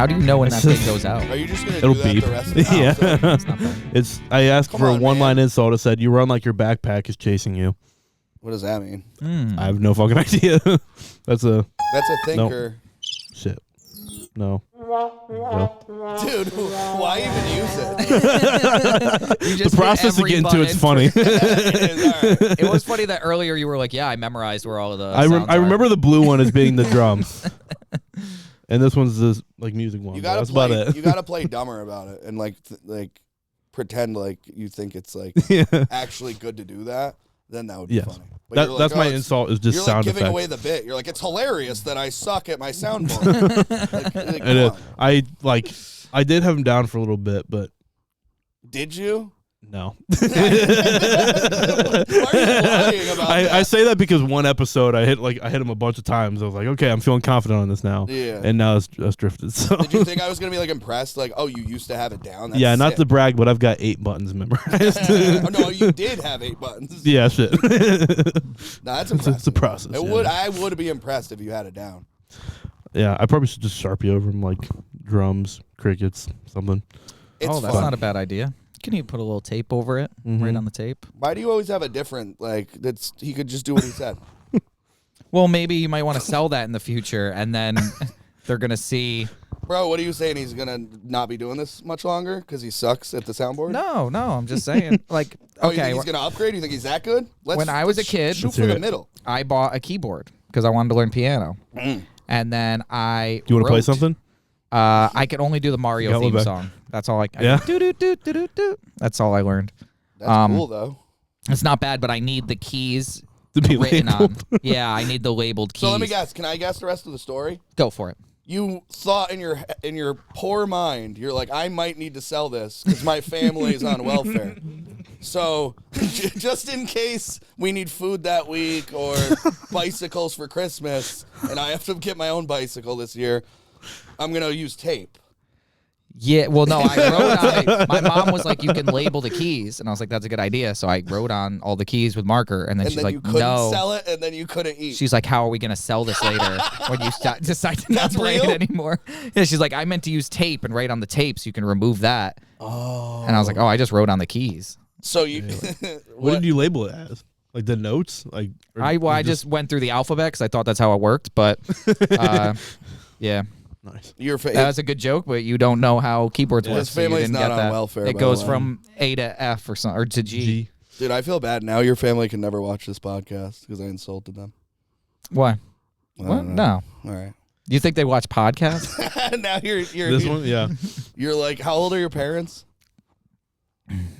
How do you know when that thing goes out? Are you just gonna It'll do that beep. the rest of the episode? Yeah. I asked Come for a on, one-line man. insult. It said, "You run like your backpack is chasing you." What does that mean? I have no fucking idea. That's a thinker. shit. No. Dude, why even use it? You just The process of getting to it's funny. It is, all right. It was funny that earlier you were like, "Yeah, I memorized where all of the." I remember the blue one as being the drums, and this one's the music one. That's about it. You gotta play dumber about it and like pretend like you think it's like actually good to do that. Then that would be funny. But That's my insult. Is just sound giving effects. away the bit. You're like, it's hilarious that I suck at my soundboard. I did have him down for a little bit, but did you? no. Why are you lying about that? I say that because one episode I hit him a bunch of times. I was like, okay, I'm feeling confident on this now. Yeah. And now it's drifted. So. Did you think I was gonna be like impressed? Like, oh, you used to have it down. That's yeah, not sick. to brag, but I've got 8 buttons memorized. Oh, no, you did have 8 buttons. Yeah, shit. No, that's impressive. It's a process. I would be impressed if you had it down. Yeah, I probably should just Sharpie over them like drums, crickets, something. It's that's fun. not a bad idea. Can you put a little tape over it, right on the tape? Why do you always have a different he could just do what he said? Well, maybe you might want to sell that in the future, and then they're gonna see. Bro, what are you saying? He's gonna not be doing this much longer because he sucks at the soundboard? No, I'm just saying. Like, Oh, you okay, think he's gonna upgrade? You think he's that good? When I was a kid, shoot for the middle. I bought a keyboard because I wanted to learn piano, and then I. Do you want to play something? I could only do the Mario theme song. That's all I. Yeah. Do. That's all I learned. That's cool though. It's not bad, but I need the keys To be written labeled. on. Yeah, I need the labeled keys. So let me guess. Can I guess the rest of the story? Go for it. You thought in your poor mind, you're like, I might need to sell this because my family is on welfare. So just in case we need food that week or bicycles for Christmas, and I have to get my own bicycle this year, I'm gonna use tape. Yeah, well, no, I wrote on it. My mom was like, you can label the keys. And I was like, that's a good idea. So I wrote on all the keys with marker. And then she's like, you couldn't no. sell it, and then you couldn't eat. She's like, how are we going to sell this later when you decide to not That's play real? it anymore? Yeah, she's like, I meant to use tape and write on the tape so you can remove that. Oh. And I was like, oh, I just wrote on the keys. So you... What did you label it as? Like the notes? Like I just went through the alphabet because I thought that's how it worked. But yeah. Nice. That was a good joke, but you don't know how keyboards work. His so you family's didn't not get on that. welfare, It by goes the way. from A to F or something, or to G. Dude, I feel bad now. Your family can never watch this podcast because I insulted them. Why? I What? don't know. No. All right. You think they watch podcasts? Now you're This one? Yeah. You're like, how old are your parents?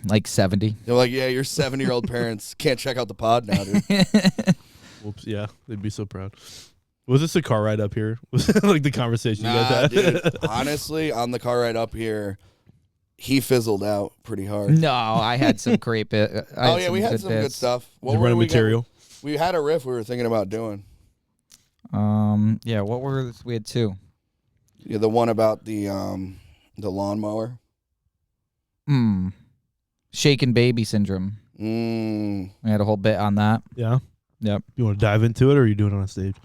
Like 70. You're like, yeah, your 70-year-old parents can't check out the pod now, dude. Whoops. Yeah. They'd be so proud. Was this a car ride up here? Was it like the conversation you guys had? Dude, honestly, on the car ride up here, he fizzled out pretty hard. No, I had some great bit. Oh, yeah, we had some good stuff. Did you run material? We had a riff we were thinking about doing. Yeah, what were we had 2? Yeah, the one about the lawnmower. Shaken baby syndrome. We had a whole bit on that. Yeah. Yep. You want to dive into it, or are you doing it on stage?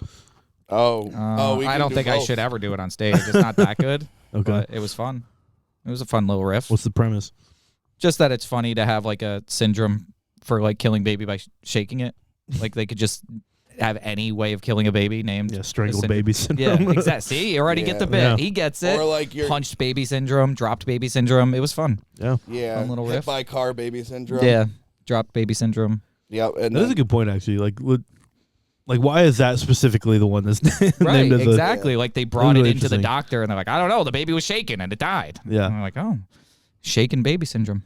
We I don't can think do I both. should ever do it on stage. It's not that good. Okay. But it was fun. It was a fun little riff. What's the premise? Just that it's funny to have like a syndrome for like killing baby by shaking it. Like they could just have any way of killing a baby named strangled the baby syndrome. Yeah, exactly. See, you already get the bit. Yeah. He gets it. Or like your Punched baby syndrome, dropped baby syndrome. It was fun. Yeah. fun little hit riff. by car baby syndrome. Yeah, dropped baby syndrome. Yeah, and That is a good point, actually. Like, why is that specifically the one that's Right, named as exactly. Like they brought really it into the interesting. doctor and they're like, I don't know, the baby was shaken and it died. Yeah. And I'm like, oh, shaken baby syndrome.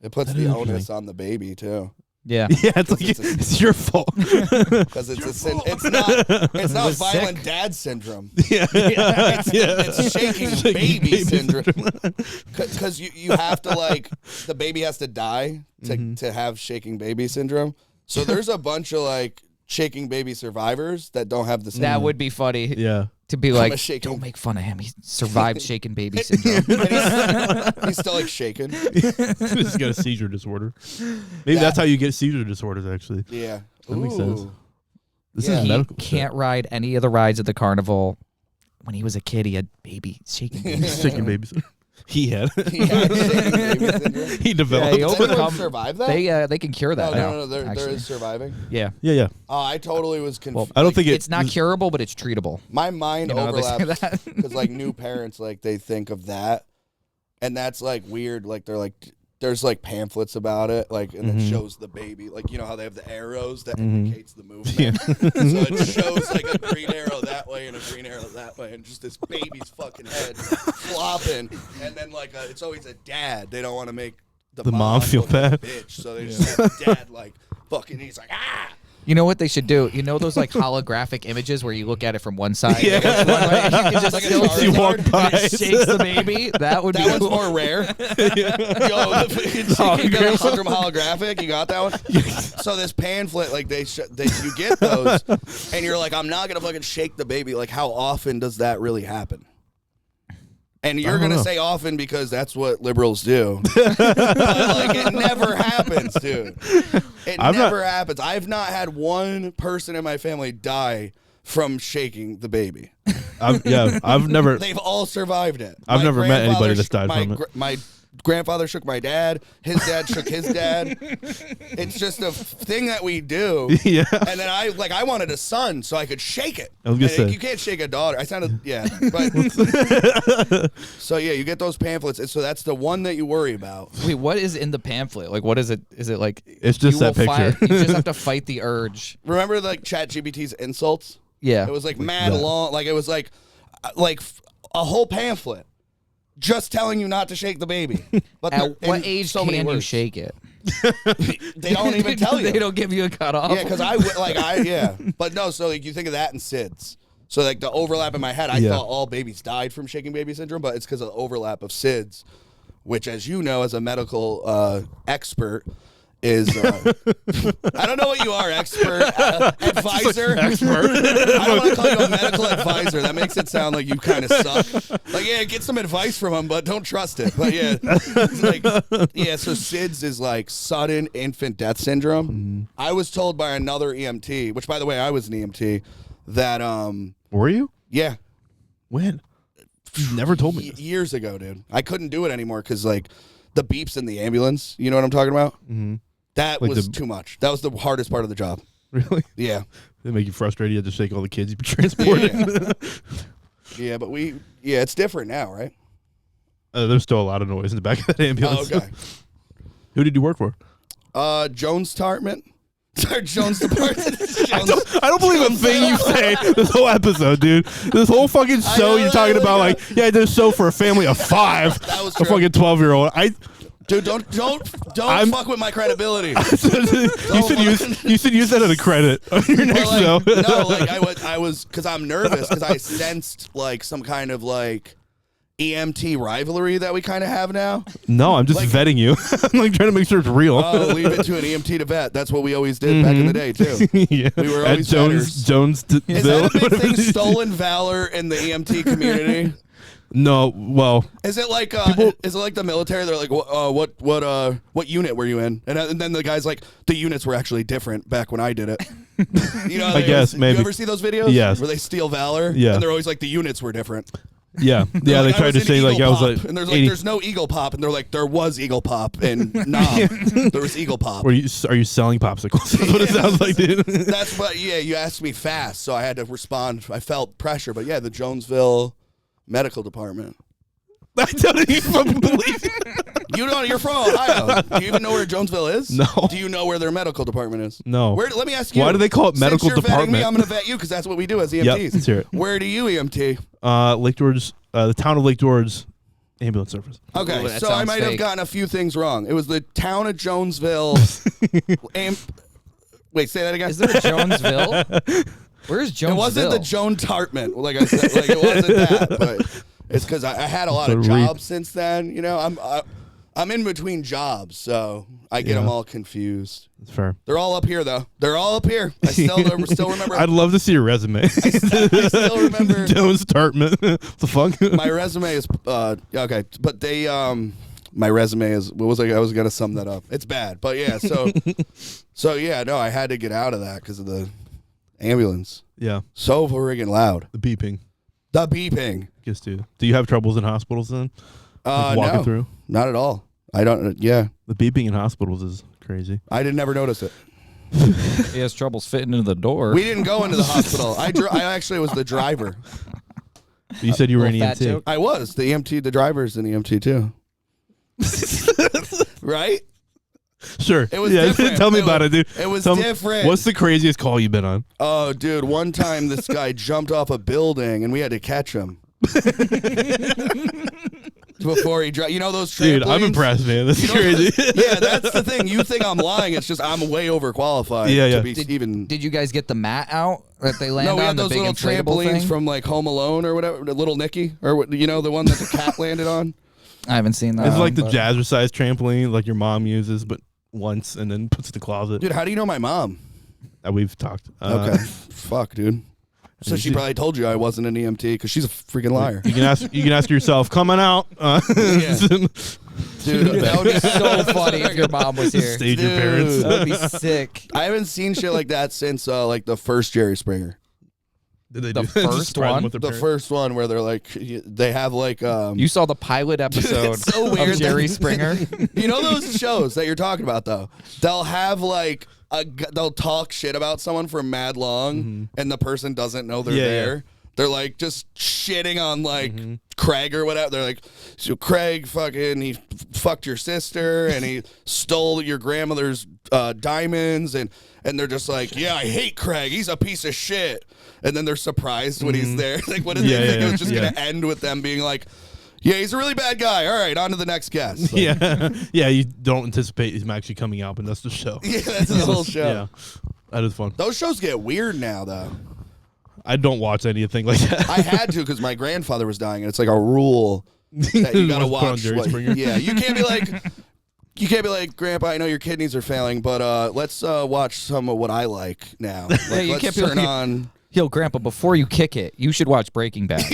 it puts That the is onus interesting. on the baby too. Yeah. Yeah, it's like it's your fault. Because it's not violent sick. dad syndrome. Yeah. It's shaking baby syndrome. Because you have to the baby has to die to have shaking baby syndrome. So there's a bunch of shaking baby survivors that don't have the syndrome. That would be funny. Yeah. To be a like, shaken- don't make fun of him. He survived shaken baby syndrome. He's still shaking. He's got a seizure disorder. Maybe that's how you get seizure disorders, actually. Yeah. That makes sense. Ooh. This Yeah. is He medical. can't ride any of the rides at the carnival when he was a kid, he had baby shaking. Shaking babies. He had. He had shaking baby syndrome. He developed. Yeah, Does anyone survive that? They can cure that. Oh, now, no, there actually. is surviving. Yeah. Yeah. Oh, I totally was confused. I don't think It's not curable, but it's treatable. My mind You know how they say overlaps that? because like new parents like they think of that, and that's like weird. Like they're like there's like pamphlets about it, like and it shows the baby, like you know how they have the arrows that indicates the movement. So it shows like a green arrow that way and a green arrow that way, and just this baby's fucking head flopping, and then like it's always a dad. They don't want to make the mom feel look like a bad. bitch, so they just have the dad like fucking. He's like You know what they should do? You know those like holographic images where you look at it from one side? Yeah. It goes one way, and you can just Like a still Charizard. You walk by. It shakes the baby. That would that be one's cool. more rare. Yo, you got a Hundred holographic. You got that one. So this pamphlet, like you get those, and you're like, I'm not gonna fucking shake the baby. Like, how often does that really happen? And you're don't gonna know. say often because that's what liberals do. But like, it never happens, dude. It never happens. I've not had one person in my family die from shaking the baby. I've never. They've all survived it. I've My never met anybody grandfather that's died my from it. My grandfather shook my dad. His dad shook his dad. It's just a thing that we do. Yeah. And then I wanted a son so I could shake it. I was gonna And say. you can't shake a daughter. I sounded but so yeah, you get those pamphlets. And so that's the one that you worry about. Wait, what is in the pamphlet? Like, what is it? Is it like It's just you that will picture. you just have to fight the urge. Remember like ChatGPT's insults? Yeah. It was like mad that. long. Like it was like a whole pamphlet. Just telling you not to shake the baby. But At what in age so many can you words. shake it? They don't even tell you. They don't give you a cutoff. Yeah, because But no, so like you think of that in SIDS. So like the overlap in my head, I Yeah. thought all babies died from shaking baby syndrome, but it's because of the overlap of SIDS, which, as you know, as a medical expert, is I don't know what you are, expert, advisor. Expert. I don't want to call you a medical advisor. That makes it sound like you kind of suck. Like, yeah, get some advice from him, but don't trust it. But yeah, it's like, yeah. So SIDS is like sudden infant death syndrome. Mm-hmm. I was told by another EMT, which by the way, I was an EMT, that Were you? yeah, When? You never told me. years ago, dude. I couldn't do it anymore because like the beeps in the ambulance. You know what I'm talking about? Mm-hmm. That Like was too much. That was the hardest part of the job. Really? Yeah. They make you frustrated. You have to shake all the kids you transported. Yeah, but it's different now, right? There's still a lot of noise in the back of that ambulance. Oh, okay. Who did you work for? Jones Tartman. Sorry, Jones Department. I don't believe a thing you say this whole episode, dude. This whole fucking show you're talking about, like, yeah, I did a show for a family of 5. That was a true. fucking 12-year-old. Dude, don't fuck with my credibility. you should use that as a credit on your next show. No, like I was because I'm nervous because I sensed like some kind of like EMT rivalry that we kind of have now. No, I'm just vetting you. I'm like trying to make sure it's real. Oh, leave it to an EMT to vet. That's what we always did back in the day too. Yeah. We were At always vetters. Is that a big thing? Stolen valor in the EMT community. No, well, Is it like the military? They're like, what unit were you in? And then the guy's like, the units were actually different back when I did it. You know, I guess, maybe. You ever see those videos? Yes. Where they steal valor? Yeah. And they're always like, the units were different. yeah, They're yeah. like, They tried to in say like Eagle I was Pop. like, and there's like, 80. there's no Eagle Pop, and they're like, there was Eagle Pop in Nam. There was Eagle Pop. Are you selling popsicles? That's what it sounds like, dude. That's what. Yeah, you asked me fast, so I had to respond. I felt pressure, but yeah, the Jonesville Medical Department. I don't even fucking believe it. You're from Ohio. Do you even know where Jonesville is? No. Do you know where their medical department is? No. Let me ask you. Why do they call it medical Since you're department? vetting me, I'm going to vet you because that's what we do as EMTs. Yep, let's hear it. Where do you EMT? Lake George, the town of Lake George ambulance service. Okay, Ooh, that so I sounds might have fake. gotten a few things wrong. It was the town of Jonesville. Wait, say that again. Is there a Jonesville? Where's Jonesville? It wasn't the Joan Tartman. Like I said, like it wasn't that, but it's because I had a lot of jobs since then. You know, I'm in between jobs, so I get them all confused. That's fair. They're all up here, though. They're all up here. I still remember. I'd love to see your resume. I still remember. Jones Tartman. The fuck? My resume is okay, but they my resume is what was I was gonna sum that up. It's bad, but yeah. So yeah, no, I had to get out of that because of the ambulance. Yeah. So friggin' loud. The beeping. The beeping. Guess do you have troubles in hospitals then? Walking No, through? not at all. I don't. Yeah, The beeping in hospitals is crazy. I did never notice it. He has troubles fitting into the door. We didn't go into the hospital. I actually was the driver. You said you were an Little fat EMT. joke. I was the EMT. The driver's an EMT too. Right? Sure. It was yeah, different. tell me about it, dude. It was Tell me- different. What's the craziest call you've been on? Oh, dude! One time this guy jumped off a building and we had to catch him. Before he dropped, you know those trampolines? Dude, I'm impressed, man. That's crazy. Yeah, that's the thing. You think I'm lying? It's just I'm way overqualified. Yeah, yeah. To be even. Did you guys get the mat out that they land No, we on? had The those big little inflatable trampolines thing? from like Home Alone or whatever, Little Nicky, or what, you know, the one that the cat landed on. I haven't seen that. It's like the but- jazzercise trampoline, like your mom uses, but once and then puts in the closet. Dude, how do you know my mom? We've talked. Okay, fuck, dude. So she probably told you I wasn't an EMT because she's a freaking liar. You can ask yourself, coming out. Yeah. Dude, that would be so funny if your mom was here. Stage your parents. Dude. That would be sick. I haven't seen shit like that since like the first Jerry Springer. Did they The do just first surprise them one? with their The parents? first one where they're like, they have like, You saw the pilot episode it's so weird of Jerry that- Springer. you know those shows that you're talking about though? They'll have like they'll talk shit about someone for mad long, and the person doesn't know they're Yeah, there. yeah. They're like just shitting on like Craig or whatever. They're like, so Craig fucking he fucked your sister and he stole your grandmother's diamonds and they're just like, yeah, I hate Craig. He's a piece of shit. And then they're surprised when he's there. Like, what did Yeah, they think yeah, it was just yeah. gonna end with them being like, yeah, he's a really bad guy. All right, on to the next guest. Like, Yeah, yeah. You don't anticipate him actually coming out, but that's the show. yeah, that's the whole show. Yeah, that is fun. Those shows get weird now, though. I don't watch anything like that. I had to because my grandfather was dying, and it's like a rule that you gotta Put on watch. Jerry what- Springer. yeah, you can't be like, Grandpa, I know your kidneys are failing, but let's watch some of what I like now. Like, Yeah, you let's can't be turn like- on. Yo, Grandpa, before you kick it, you should watch Breaking Bad.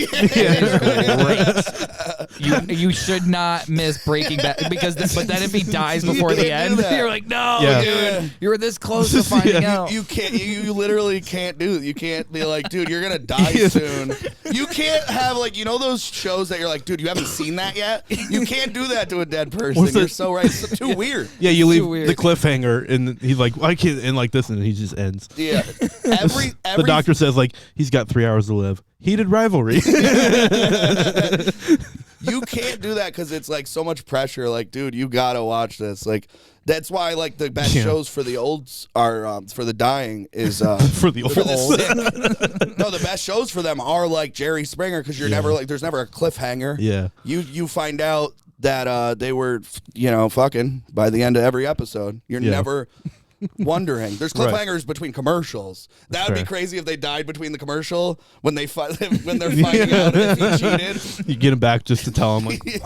You should not miss Breaking Bad but then if he dies before the can't do end, that. you're like, no, Yeah. dude, you were this close to finding out. You can't. You literally can't do it. You can't be like, dude, you're gonna die soon. You can't have like, you know those shows that you're like, dude, you haven't seen that yet. You can't do that to a dead person. What's You're the- so right. It's too weird. Yeah, you leave weird. the cliffhanger, and he's like, "I can't end like this," and he just ends. Yeah. Every The doctor says, "Like he's got 3 hours to live." Heated rivalry. You can't do that because it's like so much pressure. Like, dude, you gotta watch this. Like, that's why like the best Yeah. shows for the olds are for the dying is For the for the old. sick. No, the best shows for them are like Jerry Springer because you're never like there's never a cliffhanger. Yeah. You find out that they were fucking by the end of every episode. You're Yeah. never wondering. There's Right. cliffhangers between commercials. That would be Fair. crazy if they died between the commercial when ththey're finding out if he cheated. You get him back just to tell him, like, you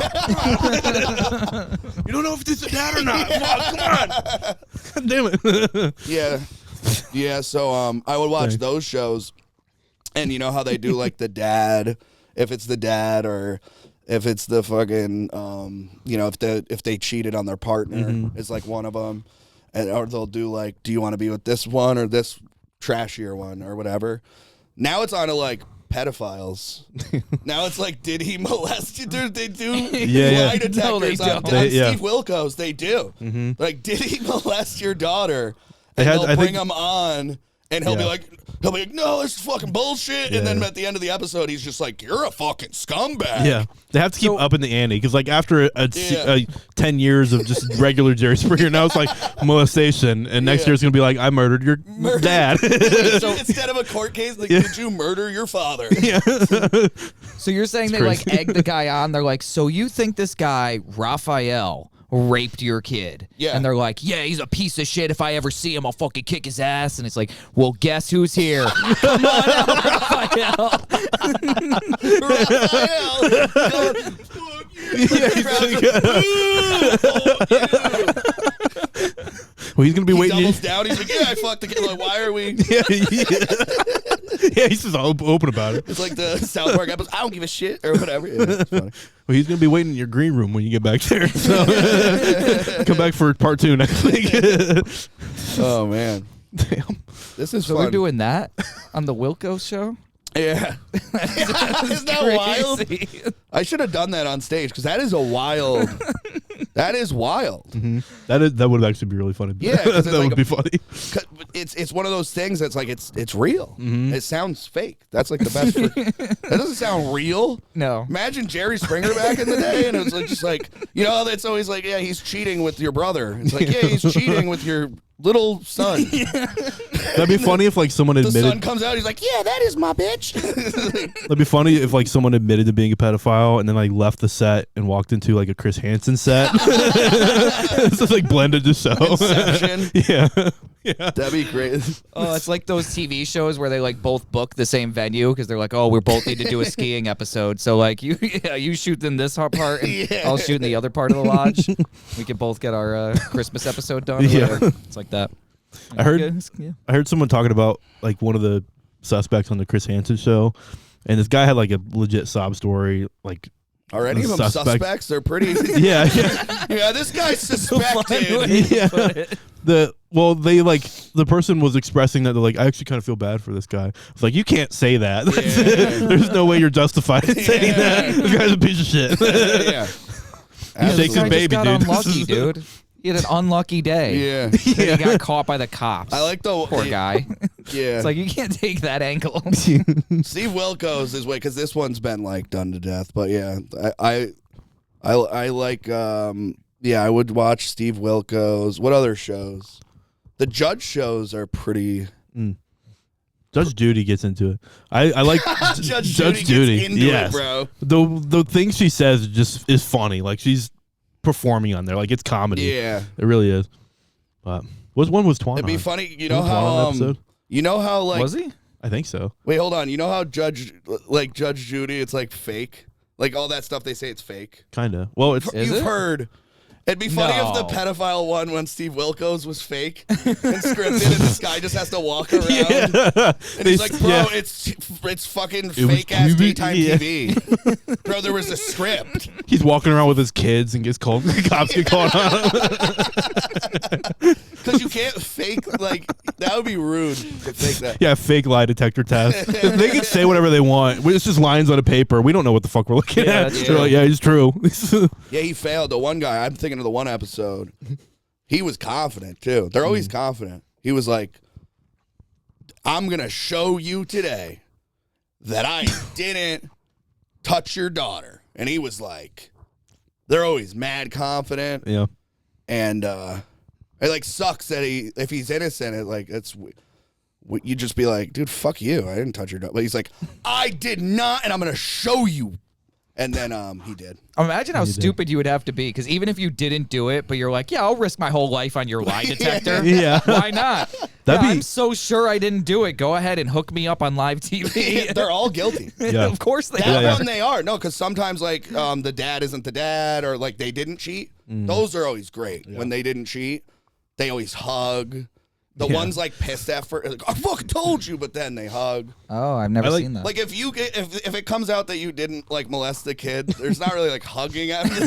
don't know if this is dad or not. Fuck, come on. God damn it. Yeah. So I would watch Thanks. those shows, and you know how they do like the dad, if it's the dad or if it's the fucking if they cheated on their partner is like one of them, or they'll do like, do you want to be with this one or this trashier one or whatever. Now it's on to like pedophiles. Now it's like, did he molest you? Dude, they do Yeah. lie detectors No, they on, don't. on They- yeah. Steve Wilkos. They do. Like, did he molest your daughter? They And had- they'll I bring think- him on, and he'll be like, no, this is fucking bullshit. And then Yeah. at the end of the episode, he's just like, you're a fucking scumbag. Yeah, they have to keep up in the ante because, like, after 10 years of just regular Jerry Springer, now it's like molestation, and next year it's gonna be like, I murdered your dad. So instead of a court case, like, did you murder your father? So you're saying they crazy. like egg the guy on? They're like, so you think this guy Raphael raped your kid? Yeah. And they're like, yeah, he's a piece of shit. If I ever see him, I'll fucking kick his ass. And it's like, well, guess who's here? Come on out, Raphael. Raphael, go, Well, he's gonna be he waiting. doubles down. He's like, yeah, I fucked the kid. Like, why are we? Yeah, he's just open about it. It's like the South Park episode. I don't give a shit or whatever. Yeah, it's funny. Well, he's gonna be waiting in your green room when you get back there. So come back for part 2 next week. Oh man, Damn. this is So fun. we're doing that on the Wilco show? Yeah. Isn't that wild? I should have done that on stage because that is a wild. That is wild. That would actually be really funny. Yeah, that like would be funny. It's one of those things that's like it's real. It sounds fake. That's like the best. That doesn't sound real. No. Imagine Jerry Springer back in the day, and it was like just like it's always like he's cheating with your brother. It's like he's cheating with your little son. That'd be funny if like someone The admitted. son comes out, he's like, that is my bitch. That'd be funny if like someone admitted to being a pedophile and then like left the set and walked into like a Chris Hansen set. It's just like blended the show. Inception. Yeah. That'd be great. Oh, it's like those TV shows where they like both book the same venue because they're like, oh, we both need to do a skiing episode. So like you shoot in this part and I'll shoot in the other part of the lodge. We can both get our Christmas episode done. Yeah. It's like that. I heard someone talking about like one of the suspects on the Chris Hansen show, and this guy had like a legit sob story. Like, Are any of them suspects? They're pretty. yeah. This guy's suspected. Yeah. The person was expressing that they're like, I actually kind of feel bad for this guy. It's like, you can't say that. There's no way you're justified in saying that. This guy's a piece of shit. Yeah. He shakes his baby, got dude. unlucky, dude. He had an unlucky day. Yeah. Then he got caught by the cops. I like the poor guy. Yeah. It's like you can't take that angle. Steve Wilkos is because this one's been like done to death. But yeah, I like I would watch Steve Wilkos. What other shows? The Judge shows are pretty. Judge Judy gets into it. I like Judge Judy. Gets into it, bro. The things she says is funny. Like she's performing on there. Like it's comedy. Yeah, it really is. But was Twan? It'd be funny. You know how like was he? I think so. Wait, hold on. You know how Judge Judy, it's like fake. Like all that stuff they say it's fake. Kinda. Well, You've heard. It'd be funny if the pedophile one when Steve Wilkos was fake and scripted, and this guy just has to walk around. Yeah. And he's like, bro, it's fucking fake ass daytime TV. Bro, there was a script. He's walking around with his kids and gets called. Cops get called on him. Because you can't fake, like, that would be rude to fake that. Yeah, fake lie detector test. They can say whatever they want. It's just lines on a paper. We don't know what the fuck we're looking at. They're like, yeah, he's true. Yeah, he failed. The one guy, I'm thinking of the one episode, he was confident, too. They're always confident. He was like, I'm going to show you today that I didn't touch your daughter. And he was like, they're always mad confident. Yeah. And, it like sucks that if he's innocent, it like you just be like, dude, fuck you, I didn't touch your dog. But he's like, I did not, and I'm gonna show you. And then he did. Imagine how stupid you would have to be, because even if you didn't do it, but you're like, yeah, I'll risk my whole life on your lie detector. Yeah. Why not? I'm so sure I didn't do it. Go ahead and hook me up on live TV. They're all guilty. Yeah. Of course they That are. one they are. No, because sometimes like the dad isn't the dad, or like they didn't cheat. Those are always great when they didn't cheat. They always hug. The ones like pissed at first, like, I fucking told you, but then they hug. Oh, I've never seen that. Like if it comes out that you didn't like molest the kid, there's not really like hugging after.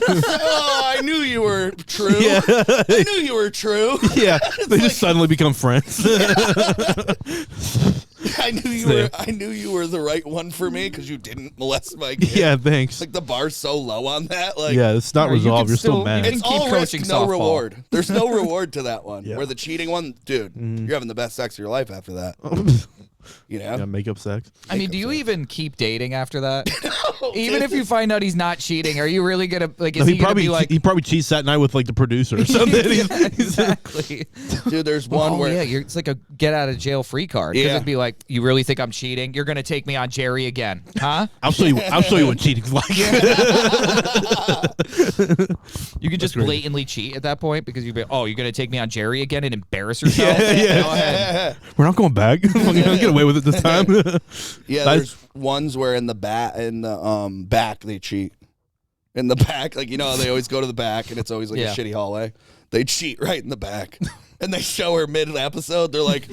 Oh, I knew you were true. Yeah. I knew you were true. Yeah, they just suddenly become friends. I knew you were the right one for me because you didn't molest my kid. Yeah, thanks. Like the bar's so low on that. Like yeah, it's not resolved. You're still mad. It's all risk, no softball. Reward. There's no reward to that one. Yeah. Where the cheating one, dude, you're having the best sex of your life after that. You know? Yeah, makeup sex. I mean, do you even keep dating after that? Even if you find out he's not cheating, are you really gonna like? Is he gonna be like? He probably cheats that night with like the producer or something. Exactly. Dude, there's one where it's like a get out of jail free card. Yeah. It'd be like, you really think I'm cheating? You're gonna take me on Jerry again, huh? I'll show you what cheating's like. You can just blatantly cheat at that point because you'd be, oh, you're gonna take me on Jerry again and embarrass yourself? Yeah. Go ahead. We're not going back. I'll get away with it this time. yeah, there's ones where in the back they cheat. In the back, like, you know how they always go to the back and it's always like a shitty hallway. They cheat right in the back. And they show her mid-episode. They're like,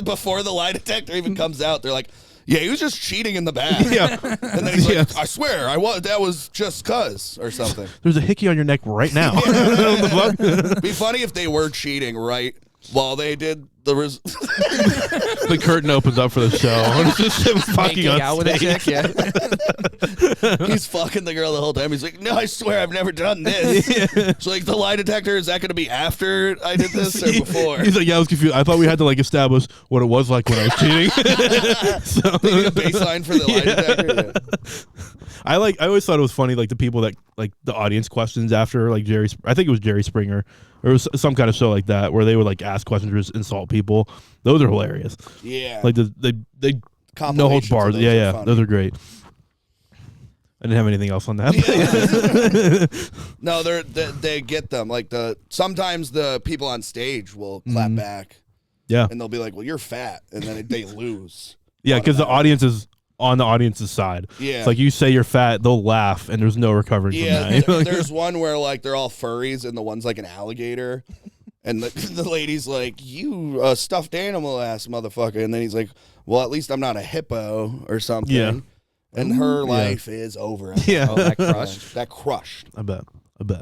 before the lie detector even comes out, they're like, yeah, he was just cheating in the back. Yeah. And then he's like, I swear, that was just cuz or something. There's a hickey on your neck right now. It'd be funny if they were cheating right while they did The curtain opens up for the show. It's just him fucking Making on out with a stage. chick, yeah. He's fucking the girl the whole time. He's like, no, I swear I've never done this. So like the lie detector, is that going to be after I did this or before? He's like, yeah, I was confused. I thought we had to like establish what it was like when I was cheating. So, They need a baseline for the lie detector. Yeah. I always thought it was funny, like the people that like the audience questions after like I think it was Jerry Springer, or it was some kind of show like that where they would like ask questions or just insult people. Those are hilarious. Yeah. Like they no holds Compilations of bars. those Yeah, are yeah, funny. those are great. I didn't have anything else on that. No, they get them. Like sometimes the people on stage will clap back Yeah, and they'll be like, well, you're fat. And then they lose. yeah, because the audience is on the audience's side. Yeah. It's like you say you're fat, they'll laugh, and there's no recovering Yeah, from that. there's one where like they're all furries and the one's like an alligator, and the lady's like, "You stuffed animal ass motherfucker," and then he's like, "Well, at least I'm not a hippo or something." Yeah. And her life is over. Yeah. Oh, that crushed. That crushed. I bet.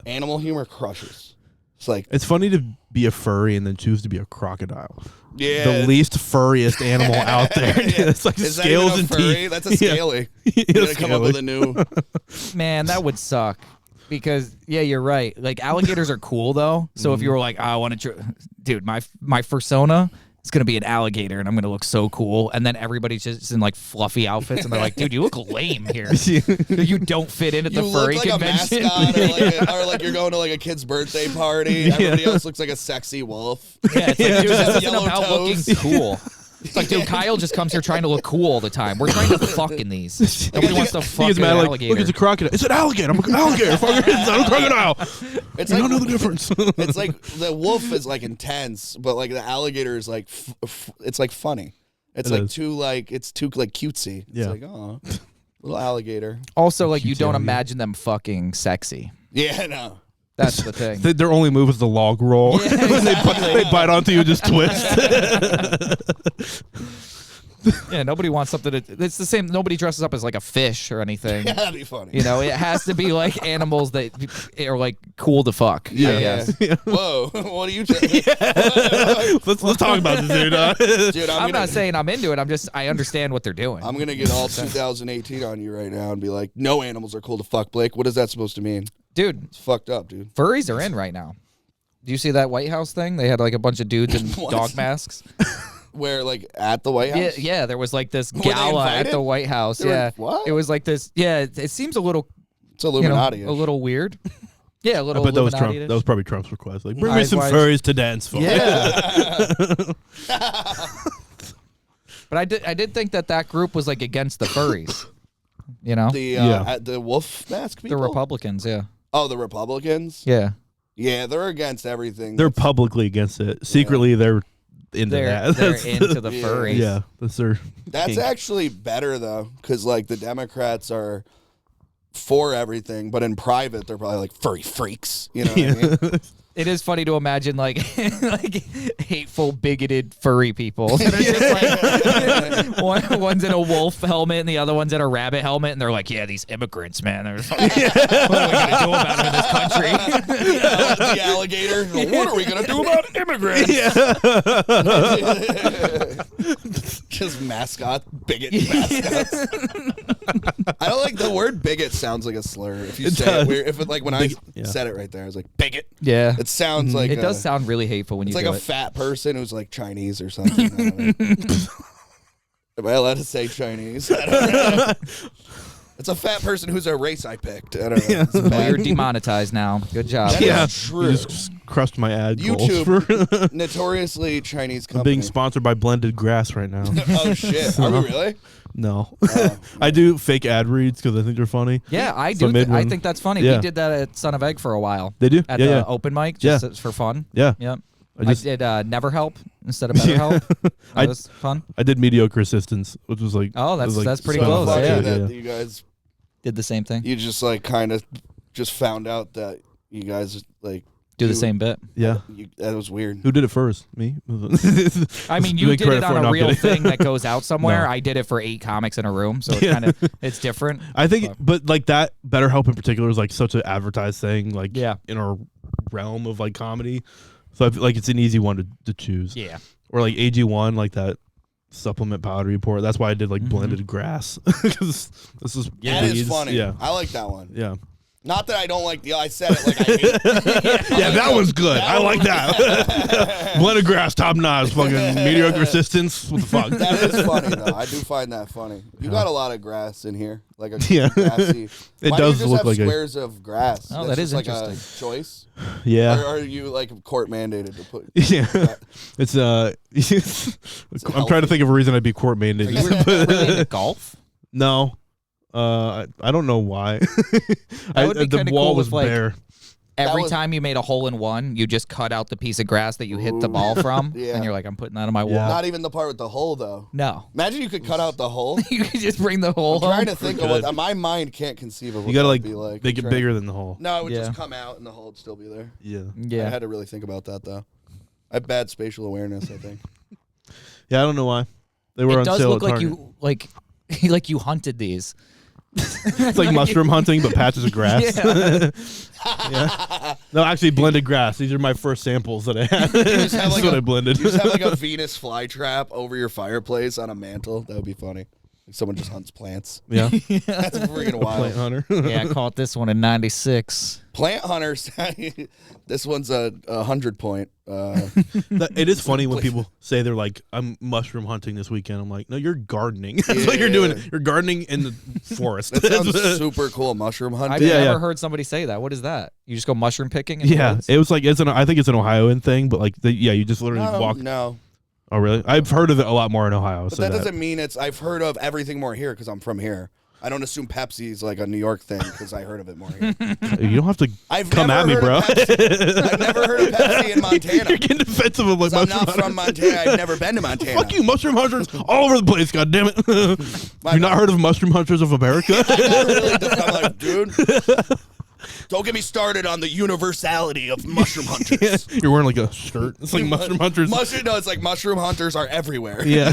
Animal humor crushes. It's like, It's funny to be a furry and then choose to be a crocodile. yeah, The least furriest animal out there. It's like is that scales even a and furry? teeth. That's a scaly. You gotta come up with a new. Man, that would suck. Because yeah, you're right. Like alligators are cool though. So if you were like, I want to, dude, my persona is gonna be an alligator, and I'm gonna look so cool. And then everybody's just in like fluffy outfits, and they're like, dude, you look lame here. You don't fit in at You the look furry like convention. a mascot, or like you're going to like a kid's birthday party. Everybody else looks like a sexy wolf. Yeah, it's like, dude, Just this has isn't yellow about toes. looking cool. It's like, dude, Kyle just comes here trying to look cool all the time. We're trying to fuck in these. Nobody wants to He fuck gets an mad like, alligator. look, it's a crocodile. It's an alligator. I'm an alligator. Fucker. It's not a crocodile. It's You like don't know the difference. it's like the wolf is like intense, but like the alligator is like it's like funny. It's It like is. too like cutesy. It's Yeah. like, oh, little alligator. Also, like, you Cute don't alligator. imagine them fucking sexy. Yeah, no. That's the thing. Their only move is the log roll. Yeah, they bite onto you and just twist. Yeah, nobody wants something to. It's the same. Nobody dresses up as like a fish or anything. Yeah, that'd be funny. You know, it has to be like animals that are like cool to fuck. I guess. Whoa, what are you saying? Let's talk about this, dude. Dude, I'm not saying I'm into it. I understand what they're doing. I'm gonna get all 2018 on you right now and be like, no animals are cool to fuck, Blake. What is that supposed to mean? Dude, It's fucked up, dude. furries are in right now. Do you see that White House thing? They had like a bunch of dudes in What? dog masks. Where like at the White Yeah, House? yeah. There was like this Were they gala at invited? the White House. They were- Yeah, what? It was like this. Yeah, it seems a little, It's Illuminati. a little weird. Yeah, a little. But that was Trump. Illuminati-ish. That was probably Trump's request. Like, bring me Eyes some wide. furries to dance for. Yeah. But I did think that group was like against the furries. You know, the wolf mask the people? Republicans. Yeah, Oh, the Republicans? yeah. Yeah, they're against everything. They're publicly against it. Secretly, they're into They're that. That's- into the Yeah. furries. Yeah, that's their. That's kink. actually better though, because like the Democrats are for everything, but in private they're probably like furry freaks. You know what I mean? It is funny to imagine like like hateful, bigoted furry people. That are just like, one's in a wolf helmet and the other one's in a rabbit helmet, and they're like, "Yeah, these immigrants, man. They're what are we gonna do about them in this country?" The alligator. What are we gonna do about immigrants? Just bigot mascots. I don't like the word bigot. Sounds like a slur. If you It say does. it weird, if it like when I Yeah. said it right there, I was like bigot. Yeah, It sounds like it does sound really hateful when It's you like do a it. fat person who's like Chinese or something. I don't know. Am I allowed to say Chinese? I don't know. It's a fat person who's a race I picked. I don't know. It's Well, bad. you're demonetized now. Good job. That is Yeah, true. You just crushed my ad goals YouTube, for notoriously Chinese I'm company. being sponsored by Blended Grass right now. Oh shit! Are we really? No, Oh. I do fake ad reads because I think they're funny. Yeah, I So do. mid I one. think that's funny. Yeah. We did that at Son of Egg for a while. They do At yeah, the yeah, open mic, Yeah. just for fun. yeah. Yep. I I just did Never Help instead of Better Yeah. Help. That I- was fun. I did mediocre assistance, which was like Oh, it was, that's pretty so close, Funny yeah. that you guys, Did the same thing. you just like kind of just found out that you guys like Do the you- same bit. Yeah. That was weird. Who did it first? Me. I mean, You you make did credit it for on it, a I'm real kidding. thing that goes out somewhere. No. I did it for 8 comics in a room, so it's Yeah. kind of it's different. I think, but like that BetterHelp in particular is like such an advertised thing, like Yeah. in our realm of like comedy. So I feel like it's an easy one to choose. Yeah. or like AG1, like that supplement powder report. That's why I did like blended grass because this is That is funny. Yeah, I like that one. yeah. Not that I don't like I said it like I hate. Yeah, that one's good. I like that. Blended grass, top notch, fucking mediocre assistance. What the fuck? That is funny though. I do find that funny. You got a lot of grass in here, like a Yeah. grassy. It Why does do you just look have like squares of grass? Oh, That's that is just like interesting. a choice. Yeah. Or are you like court mandated to put? Yeah, it's I'm trying to think of a reason I'd be court Are you mandated. really into golf? No, I don't know why. would be The kinda wall cool was if, like, bare. Every was- time you made a hole in one, you just cut out the piece of grass that you hit the ball from, Yeah. and you're like, I'm putting that on my wall. Yeah. Not even the part with the hole though. No, Imagine you could cut out the hole. you could just bring the hole I'm home. trying to think of what my mind can't conceive of. What You gotta that like would be like. make it I'm trying- bigger than the hole. No, it would Yeah. just come out and the hole would still be there. Yeah, I Yeah, had to really think about that though. I have bad spatial awareness. I think. yeah. I don't know why they were it on does sale look at like Target. you like you hunted these. It's like mushroom hunting, but patches of grass. Yeah. Yeah. No, actually, blended grass. These are my first samples that I had. just have That's like what a- I blended. You just have like a Venus flytrap over your fireplace on a mantle. That would be funny. Like someone just hunts plants. Yeah, That's freaking wild. plant hunter. Yeah, I caught this one in '96. Plant hunters. This one's a 100 point. It is funny when people say they're like, "I'm mushroom hunting this weekend." I'm like, "No, you're gardening. That's what you're doing. You're gardening in the forest." That sounds super cool. Mushroom I've hunting. Yeah, never yeah. heard somebody say that. What is that? You just go mushroom picking? In the Yeah, woods? it was like I think it's an Ohioan thing, but like you just literally walk. No, Oh, really? I've heard of it a lot more in Ohio. but that doesn't mean it's. I've heard of everything more here because I'm from here. I don't assume Pepsi's like a New York thing because I heard of it more here. You don't have to I've come never at me, heard bro. of Pepsi. I've never heard of Pepsi in Montana. You're getting defensive of like 'Cause I'm mushroom not from hunters. Montana. I've never been to Montana. Fuck you, mushroom hunters all over the place. God damn it! You not heard of mushroom hunters of America? I'm like, dude, don't get me started on the universality of mushroom hunters. Yeah, you're wearing like a shirt. It's like mushroom hunters. No, it's like mushroom hunters are everywhere. Yeah.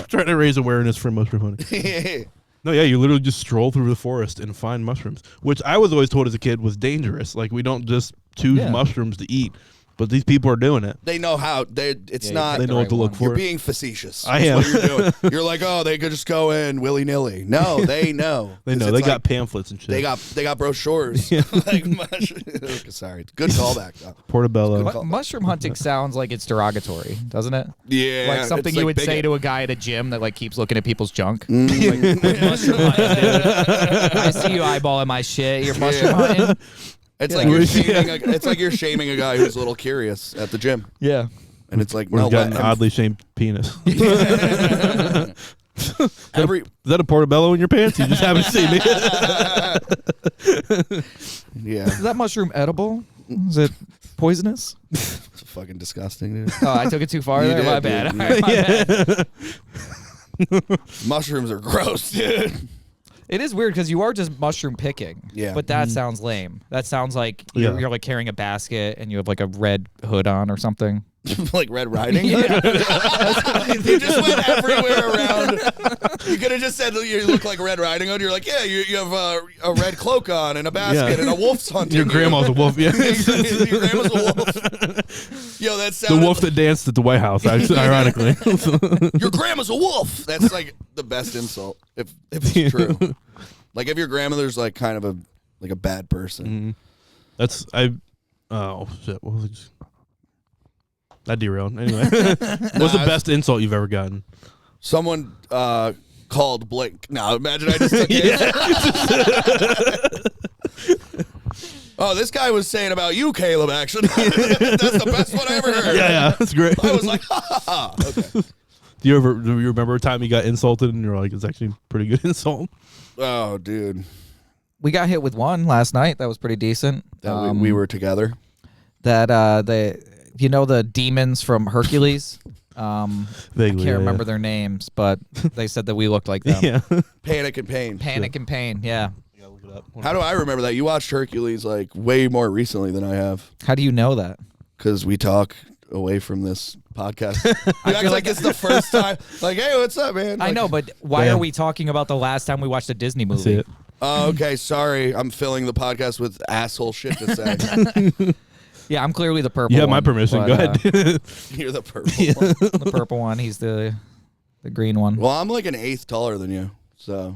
Trying to raise awareness for mushroom hunting. No, yeah, you literally just stroll through the forest and find mushrooms, which I was always told as a kid was dangerous. Like, we don't just choose mushrooms to eat, but these people are doing it. They know how. It's not. They know what to look You're for. being facetious. I That's am. what you're doing. You're like, oh, they could just go in willy nilly. No, they know. They know. 'Cause They it's got like, pamphlets and shit. They got brochures. Like, sorry, good callback though. Portobello. Good Mushroom hunting sounds like it's derogatory, doesn't it? Yeah, Like something it's you like would say bigot. to a guy at a gym that like keeps looking at people's junk. Like, mushroom hunting, dude. I see you eyeballing my shit. You're mushroom hunting. It's like you're shaming. It's like you're shaming a guy who's a little curious at the gym, Yeah. and it's like, Or no, he's got an let him- oddly shaped penis. every Is that a portobello in your pants? You just haven't seen me. yeah, Is that mushroom edible? Is it poisonous? it's fucking disgusting, dude. Oh, I took it too far You there. did, My dude. bad. You All right, my bad. Mushrooms are gross, dude. It is weird because you are just mushroom picking. Yeah. But that sounds lame. That sounds like you're, Yeah. you're like carrying a basket and you have like a red hood on or something. Like Red Riding Hood. You just went everywhere around. You could have just said you look like Red Riding Hood. You're like, yeah, you have a red cloak on and a basket and a wolf's hunting. Your grandma's a wolf. Yeah. Your grandma's a wolf. Yo, that The sounded wolf that danced at the White House, actually, ironically. your grandma's a wolf. That's like the best insult if it's true. Like if your grandmother's like kind of a bad person. Oh shit! What was it? That derailed. Anyway, what's the best insult you've ever gotten? Someone called Blake. No, imagine I just took it. Oh, this guy was saying about you, Caleb, actually. That's the best one I ever heard. Yeah, that's great. I was like, ha ha ha. Okay. Do you remember a time you got insulted and you're like, it's actually a pretty good insult? Oh, dude. We got hit with one last night. That was pretty decent. That we were together. That the demons from Hercules. Vaguely, Can't remember their names, but they said that we looked like them. Yeah. Panic and Pain. Panic and Pain. Yeah. How do I remember that? You watched Hercules like way more recently than I have. How do you know that? Because we talk away from this podcast. You act feel like it's the first time. Like, hey, what's up, man? I Like, know, but why Damn. are we talking about the last time we watched a Disney movie? See it. Oh, okay, sorry. I'm filling the podcast with asshole shit to say. Yeah, I'm clearly the purple. You have one, my permission. but, Go ahead. You're the purple one. The purple one. He's the green one. Well, I'm like an eighth taller than you, so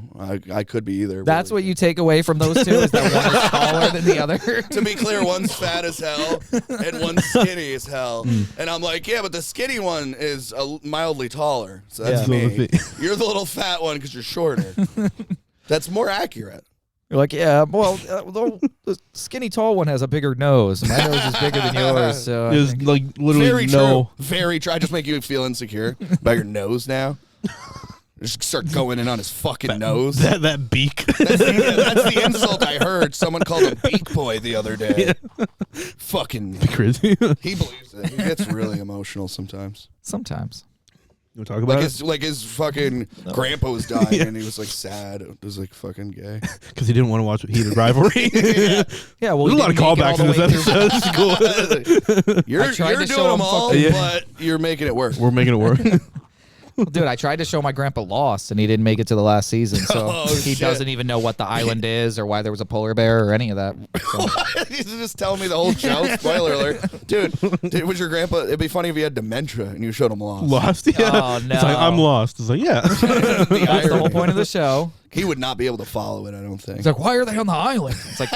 I could be either. That's what you take away from those two, is that one is taller than the other. To be clear, one's fat as hell and one's skinny as hell. And I'm like, yeah, but the skinny one is mildly taller. So that's me. You're the little fat one because you're shorter. That's more accurate. You're like, yeah, well, the skinny tall one has a bigger nose. My nose is bigger than yours. So There's like literally Very no. true. Very true. I just make you feel insecure about your nose now. Just start going in on his fucking nose. That beak. That's the insult I heard. Someone called him Beak Boy the other day. Fucking Crazy. He believes it. He gets really emotional sometimes. sometimes. You want to talk about it? Like his fucking grandpa was dying and he was like sad. It was like fucking gay. Because he didn't want to watch Heated Rivalry. Yeah, well, There's a lot of callbacks in this episode. It's cool. You're tried to doing show them him all, fucking- but you're making it work. We're making it work. Dude, I tried to show my grandpa Lost, and he didn't make it to the last season, so Oh, he shit. doesn't even know what the island is or why there was a polar bear or any of that. So. He's just telling me the whole show. Spoiler alert. Dude, was your grandpa? It'd be funny if he had dementia and you showed him Lost. Lost? Yeah. Oh, no. It's like, I'm lost. It's like, yeah. That's the whole point of the show. He would not be able to follow it, I don't think. It's like, why are they on the island? It's like,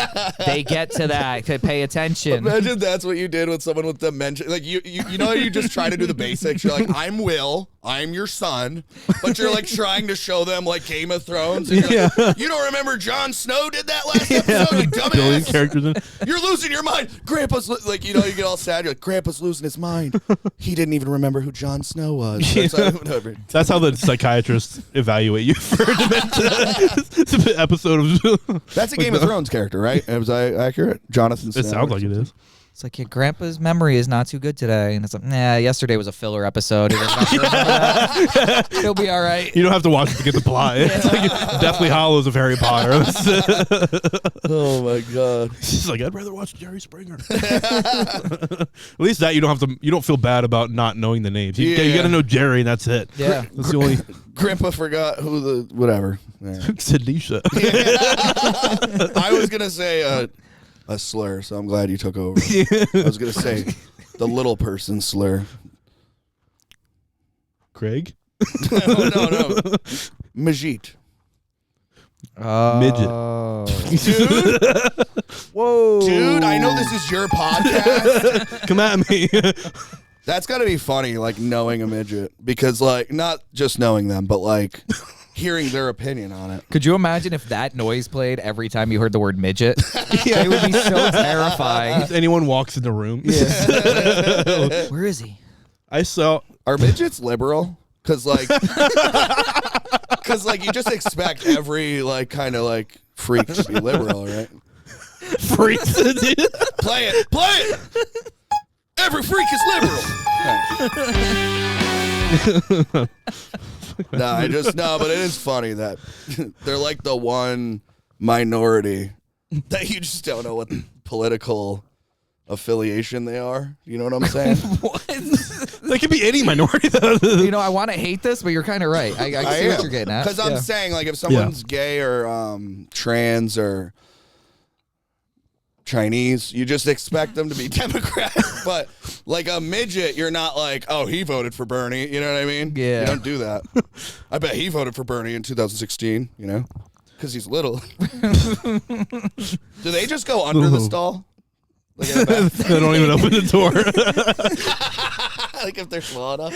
they get to that, to pay attention. Imagine that's what you did with someone with dementia. Like you know, you just try to do the basics. You're like, I'm Will, I'm your son, but you're like trying to show them like Game of Thrones. And you're like, you don't remember Jon Snow did that last episode? You Billion dumbass. characters in. You're losing your mind. Grandpa's like, you get all sad. You're like, Grandpa's losing his mind. He didn't even remember who Jon Snow was. That's whatever. That's how the psychiatrists evaluate you for dementia. It's an episode of. That's a Game of Thrones character, right? Was I accurate? Jonathan Snow. It sounds like it is. It's like, your grandpa's memory is not too good today. And it's like, nah, yesterday was a filler episode. He does not remember that. He'll be all right. You don't have to watch it to get the plot. It's like Deathly Hollows of Harry Potter. Oh my god. She's like, I'd rather watch Jerry Springer. At least that you don't feel bad about not knowing the names. You got to know Jerry, and that's it. Yeah. That's the only. Grandpa forgot who the whatever. Yeah. Sedisha. I was gonna say a slur, so I'm glad you took over. I was gonna say the little person slur. Craig. No. Majit. Midget. Dude, Whoa. dude, I know this is your podcast. Come at me. That's gotta be funny, like knowing a midget, because like not just knowing them, but like hearing their opinion on it. Could you imagine if that noise played every time you heard the word midget? They would be so terrifying. If anyone walks in the room. Where is he? I saw. Are midgets liberal? Because like you just expect every like kind of like freak to be liberal, right? Freaks. Play it. Every freak is liberal. But it is funny that they're like the one minority that you just don't know what political affiliation they are. You know what I'm saying? What? That could be any minority, though. You know, I want to hate this, but you're kind of right. I see what you're getting at. Because I'm saying, like, if someone's gay or trans or Chinese, you just expect them to be Democrat. But like a midget, you're not like, oh, he voted for Bernie. You know what I mean? Yeah. You don't do that. I bet he voted for Bernie in 2016, you know? Because he's little. Do they just go under the stall? Like They don't even open the door. like if they're small enough.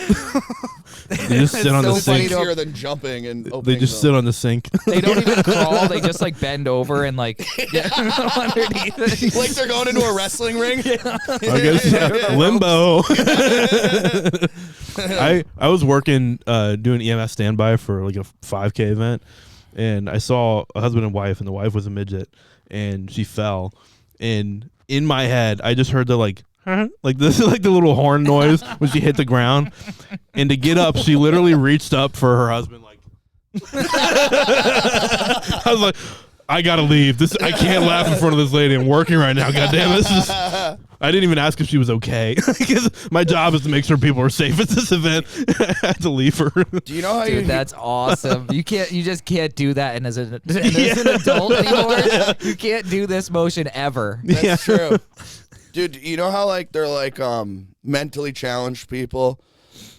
They just sit on the So sink. easier than jumping and opening. They just sit on the sink. They don't even crawl. They just like bend over and like get underneath it. like they're going into a wrestling ring. I guess limbo. I was working doing EMS standby for like a 5K event, and I saw a husband and wife, and the wife was a midget, and she fell, and in my head I just heard the like this is like the little horn noise when she hit the ground, and to get up she literally reached up for her husband like I was like, I gotta leave this. I can't laugh in front of this lady. I'm working right now. God damn it. I didn't even ask if she was okay. Because my job is to make sure people are safe at this event. I had to leave her. Do you know how Dude, that's awesome. You just can't do that. And as an adult anymore, you can't do this motion ever. That's true. Dude, you know how like they're like mentally challenged people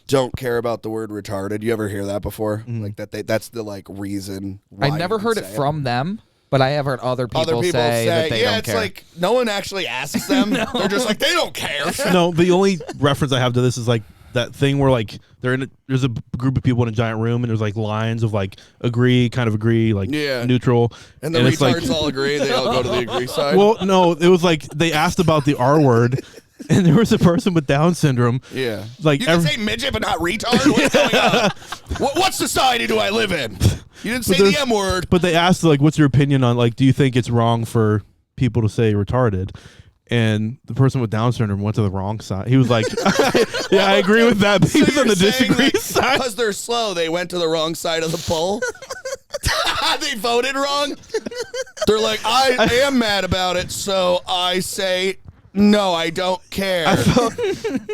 don't care about the word retarded? You ever hear that before? Like that's the like reason why I never heard it from them, but I have heard other people say that they don't care. Yeah, it's like no one actually asks them. They're just like, they don't care. No, the only reference I have to this is like that thing where like there's a group of people in a giant room and there's like lines of like agree, kind of agree, like neutral. And the retards all agree. They all go to the agree side. Well, no, it was like they asked about the R word. And there was a person with Down syndrome. Yeah. Like you can say midget but not retard? What's going on? What society do I live in? You didn't say the M word. But they asked, like, what's your opinion on, like, do you think it's wrong for people to say retarded? And the person with Down syndrome went to the wrong side. He was like, yeah, I agree with that. But he was on the disagree side. Because they're slow, they went to the wrong side of the poll. They voted wrong. They're like, I am mad about it, so I say... No, I don't care. I felt,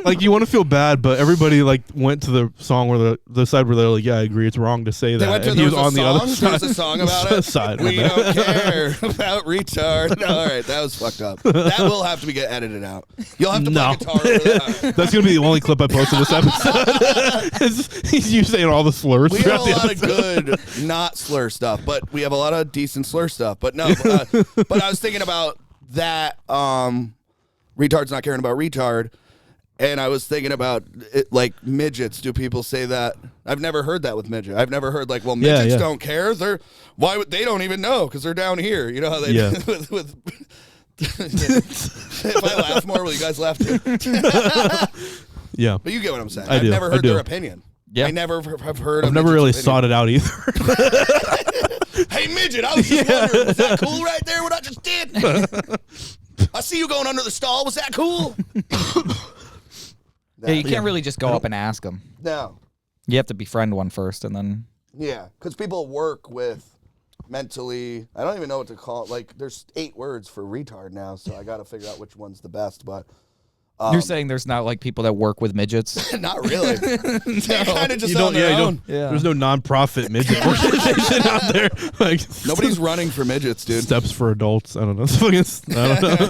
like you want to feel bad, but everybody like went to the song where the side where they're like, yeah, I agree, it's wrong to say that. They went to, and he was on the other side. There's a song about it. Side we don't care about retard. All right, that was fucked up. That will have to get edited out. You'll have to play guitar over that. That's gonna be the only clip I post in this episode. He's you saying all the slurs. We have a lot of good not slur stuff, but we have a lot of decent slur stuff. But no, but I was thinking about that. Retard's not caring about retard, and I was thinking about it, like midgets. Do people say that? I've never heard that with midget. I've never heard like, well, midgets don't care. They don't even know because they're down here. You know how they with if I laugh more, will you guys laugh too? Yeah, but you get what I'm saying. I've never heard their opinion. Yeah. I never have heard. I've never really sought it out either. Hey midget, I was just wondering, was that cool right there? What I just did. I see you going under the stall. Was that cool? Yeah, you can't really just go up and ask them. No. You have to befriend one first, and then... Yeah, because people work with mentally... I don't even know what to call it. Like, there's 8 words for retard now, so I got to figure out which one's the best, but... You're saying there's not, like, people that work with midgets? Not really. They're kind of just on their own. There's no non-profit midget organization out there. Like, nobody's running for midgets, dude. Steps for adults. I don't know. I don't know.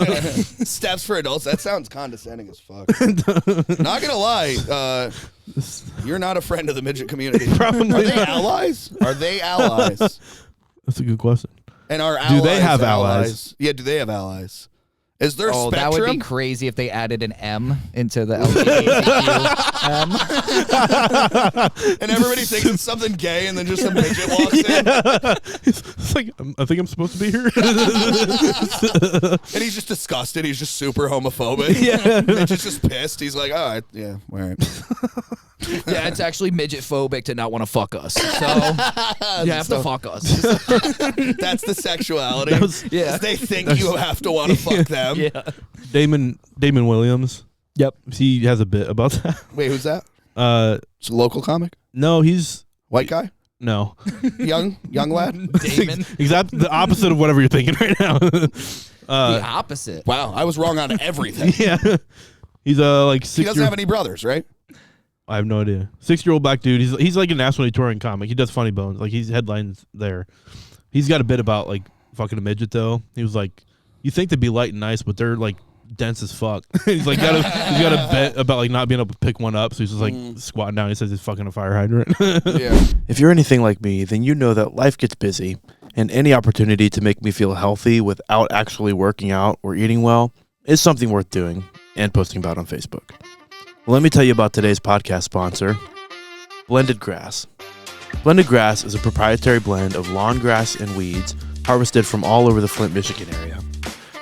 Steps for adults? That sounds condescending as fuck. Not gonna lie. You're not a friend of the midget community. Probably Are they allies? Are they allies? That's a good question. And are allies do they have allies? Yeah, do they have allies? Is there spectrum? That would be crazy if they added an M into the LGBTQ. And everybody thinks it's something gay, and then just a midget walks in. It's like, I think I'm supposed to be here. And he's just disgusted. He's just super homophobic. Yeah. Midget's just pissed. He's like, all right. Yeah, it's actually midget phobic to not want to fuck us. So you have to fuck us. That's the sexuality. They think you have to want to fuck them. Yeah. Damon Williams. Yep. He has a bit about that. Wait, who's that? It's a local comic? No, he's... White guy? No. Young lad? Damon? Exactly the opposite of whatever you're thinking right now. The opposite. Wow, I was wrong on everything. Yeah. He's like 6 He doesn't have any brothers, right? I have no idea. 6-year-old black dude. He's like a nationally touring comic. He does Funny Bones. Like he's headlines there. He's got a bit about like fucking a midget though. He was like, you think they'd be light and nice, but they're like dense as fuck. He's like he's got a bit about like not being able to pick one up, so he's just like squatting down. He says he's fucking a fire hydrant. Yeah. If you're anything like me, then you know that life gets busy, and any opportunity to make me feel healthy without actually working out or eating well is something worth doing and posting about on Facebook. Well, let me tell you about today's podcast sponsor, Blended Grass. Blended Grass is a proprietary blend of lawn grass and weeds harvested from all over the Flint, Michigan area.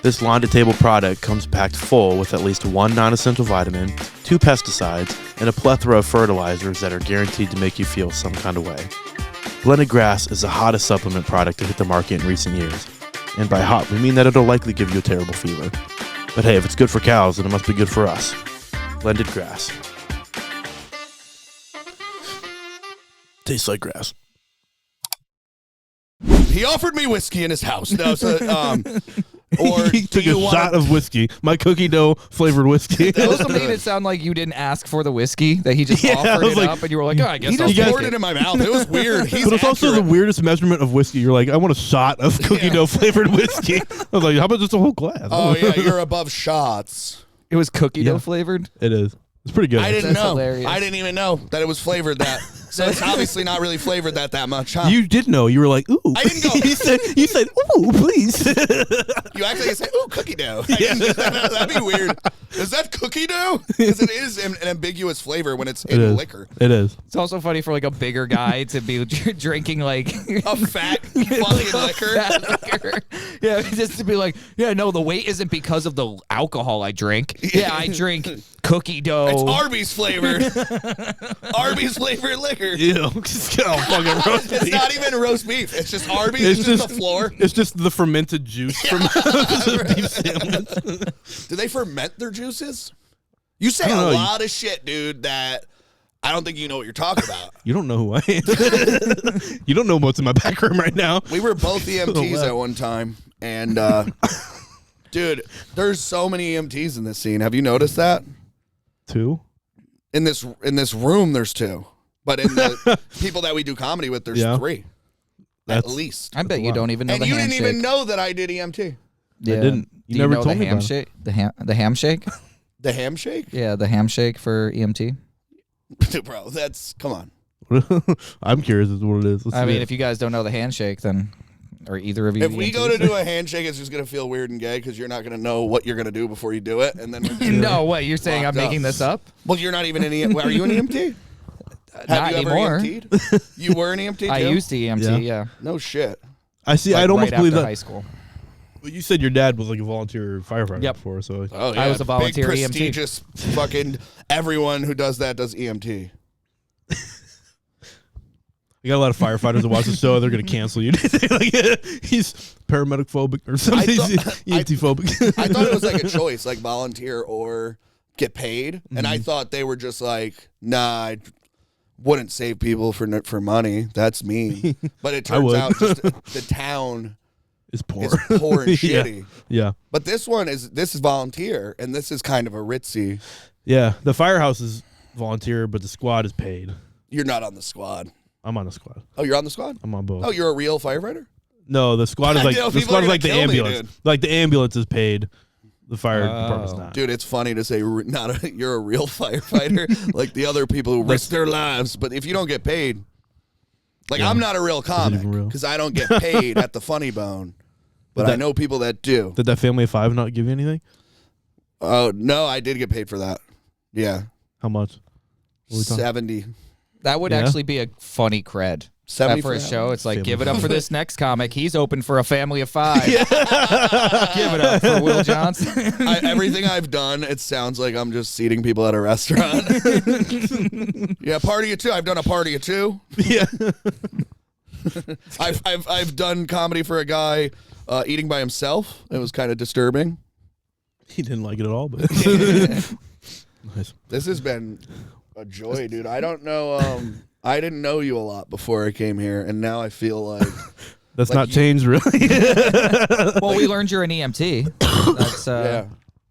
This lawn-to-table product comes packed full with at least 1 non-essential vitamin, 2 pesticides, and a plethora of fertilizers that are guaranteed to make you feel some kind of way. Blended Grass is the hottest supplement product to hit the market in recent years. And by hot, we mean that it'll likely give you a terrible fever. But hey, if it's good for cows, then it must be good for us. Blended Grass. Tastes like grass. he offered me whiskey in his house. No, so, or he took a shot of whiskey, my cookie dough flavored whiskey. That also made it sound like you didn't ask for the whiskey, that he just offered it like, up, and you were like, oh, I guess he I'll just poured take it in my mouth. It was weird. He's but it's also the accurate. weirdest measurement of whiskey. You're like, I want a shot of cookie dough flavored whiskey. I was like, how about just a whole glass? Oh yeah, you're above shots. It was cookie dough flavored? It is. It's pretty good. I didn't That's know. hilarious. I didn't even know that it was flavored that. So it's obviously not really flavored that much, huh? You did know. You were like, ooh. I didn't go. you said, ooh, please. You actually say, ooh, cookie dough. That'd be weird. Is that cookie dough? Because it is an ambiguous flavor when it's in liquor. It is. It's also funny for like a bigger guy to be drinking like A fat fucking liquor. Yeah, just to be like, yeah, no, the weight isn't because of the alcohol I drink. Yeah, I drink cookie dough. It's Arby's flavored. Arby's flavored liquor. Ew. Fucking roast It's beef. not even roast beef. It's just Arby's. It's just the floor. It's just the fermented juice from the beef sandwich. Do they ferment their juices? You say I a don't know. lot of shit, dude, that I don't think you know what you're talking about. You don't know who I am. You don't know what's in my back room right now. We were both EMTs at one time, and dude, there's so many EMTs in this scene. Have you noticed that? 2? In this room, there's 2, but in the people that we do comedy with, there's 3 at least. I bet you don't even know And the you handshake. didn't even know that I did EMT. Yeah. I didn't. You Do never know told the me about handshake? The hamshake? The ham shake, Yeah, the hamshake for EMT. bro. That's come on. I'm curious as to what it is. I mean, if you guys don't know the handshake, then or either of you. If we go to do a handshake, it's just gonna feel weird and gay because you're not gonna know what you're gonna do before you do it, and then No, what you're saying? I'm Locked up. making this up? well, you're not even an EMT. Are you an EMT? Have Not you anymore. ever EMT'd? You were an EMT too? I used to EMT. Yeah. No shit. I see. Like I'd almost right believe after that. high school. Well, you said your dad was like a volunteer firefighter Yep. before, so Oh I was a volunteer big, EMT. prestigious fucking everyone who does that does EMT. you got a lot of firefighters that watch the show. They're gonna cancel you. Like, he's paramedic phobic or something. He's EMT phobic. I thought it was like a choice, like volunteer or get paid, and I thought they were just like, nah, I wouldn't save people for money. That's me. But it turns would. out just the town It's poor. is poor and Yeah. shitty. Yeah. But this is volunteer, and this is kind of a ritzy. Yeah. The firehouse is volunteer, but the squad is paid. You're not on the squad. I'm on the squad. Oh, you're on the squad? I'm on both. Oh, you're a real firefighter? No, the squad is like I know, the people squad are is like the gonna kill me, ambulance. dude. Like the ambulance is paid. The fire department's not. Dude, it's funny to say you're a real firefighter, like the other people who risk their lives. But if you don't get paid, like I'm not a real comic even real? because I don't get paid at the Funny Bone, but I know people that do. Did that family of 5 not give you anything? Oh no, I did get paid for that. Yeah, How much? What are we talking? 70. That would Yeah? actually be a funny cred. 70 For a that show, one? it's like, Family give it up for this next comic. He's open for a family of 5. Give it up for Will Johnson. Everything I've done, it sounds like I'm just seating people at a restaurant. Yeah, party of 2. I've done a party of 2. Yeah. I've done comedy for a guy eating by himself. It was kind of disturbing. He didn't like it at all, but nice. This has been a joy, dude. I don't know. I didn't know you a lot before I came here, and now I feel like That's Like not you- changed really. Well, we learned you're an EMT. That's yeah.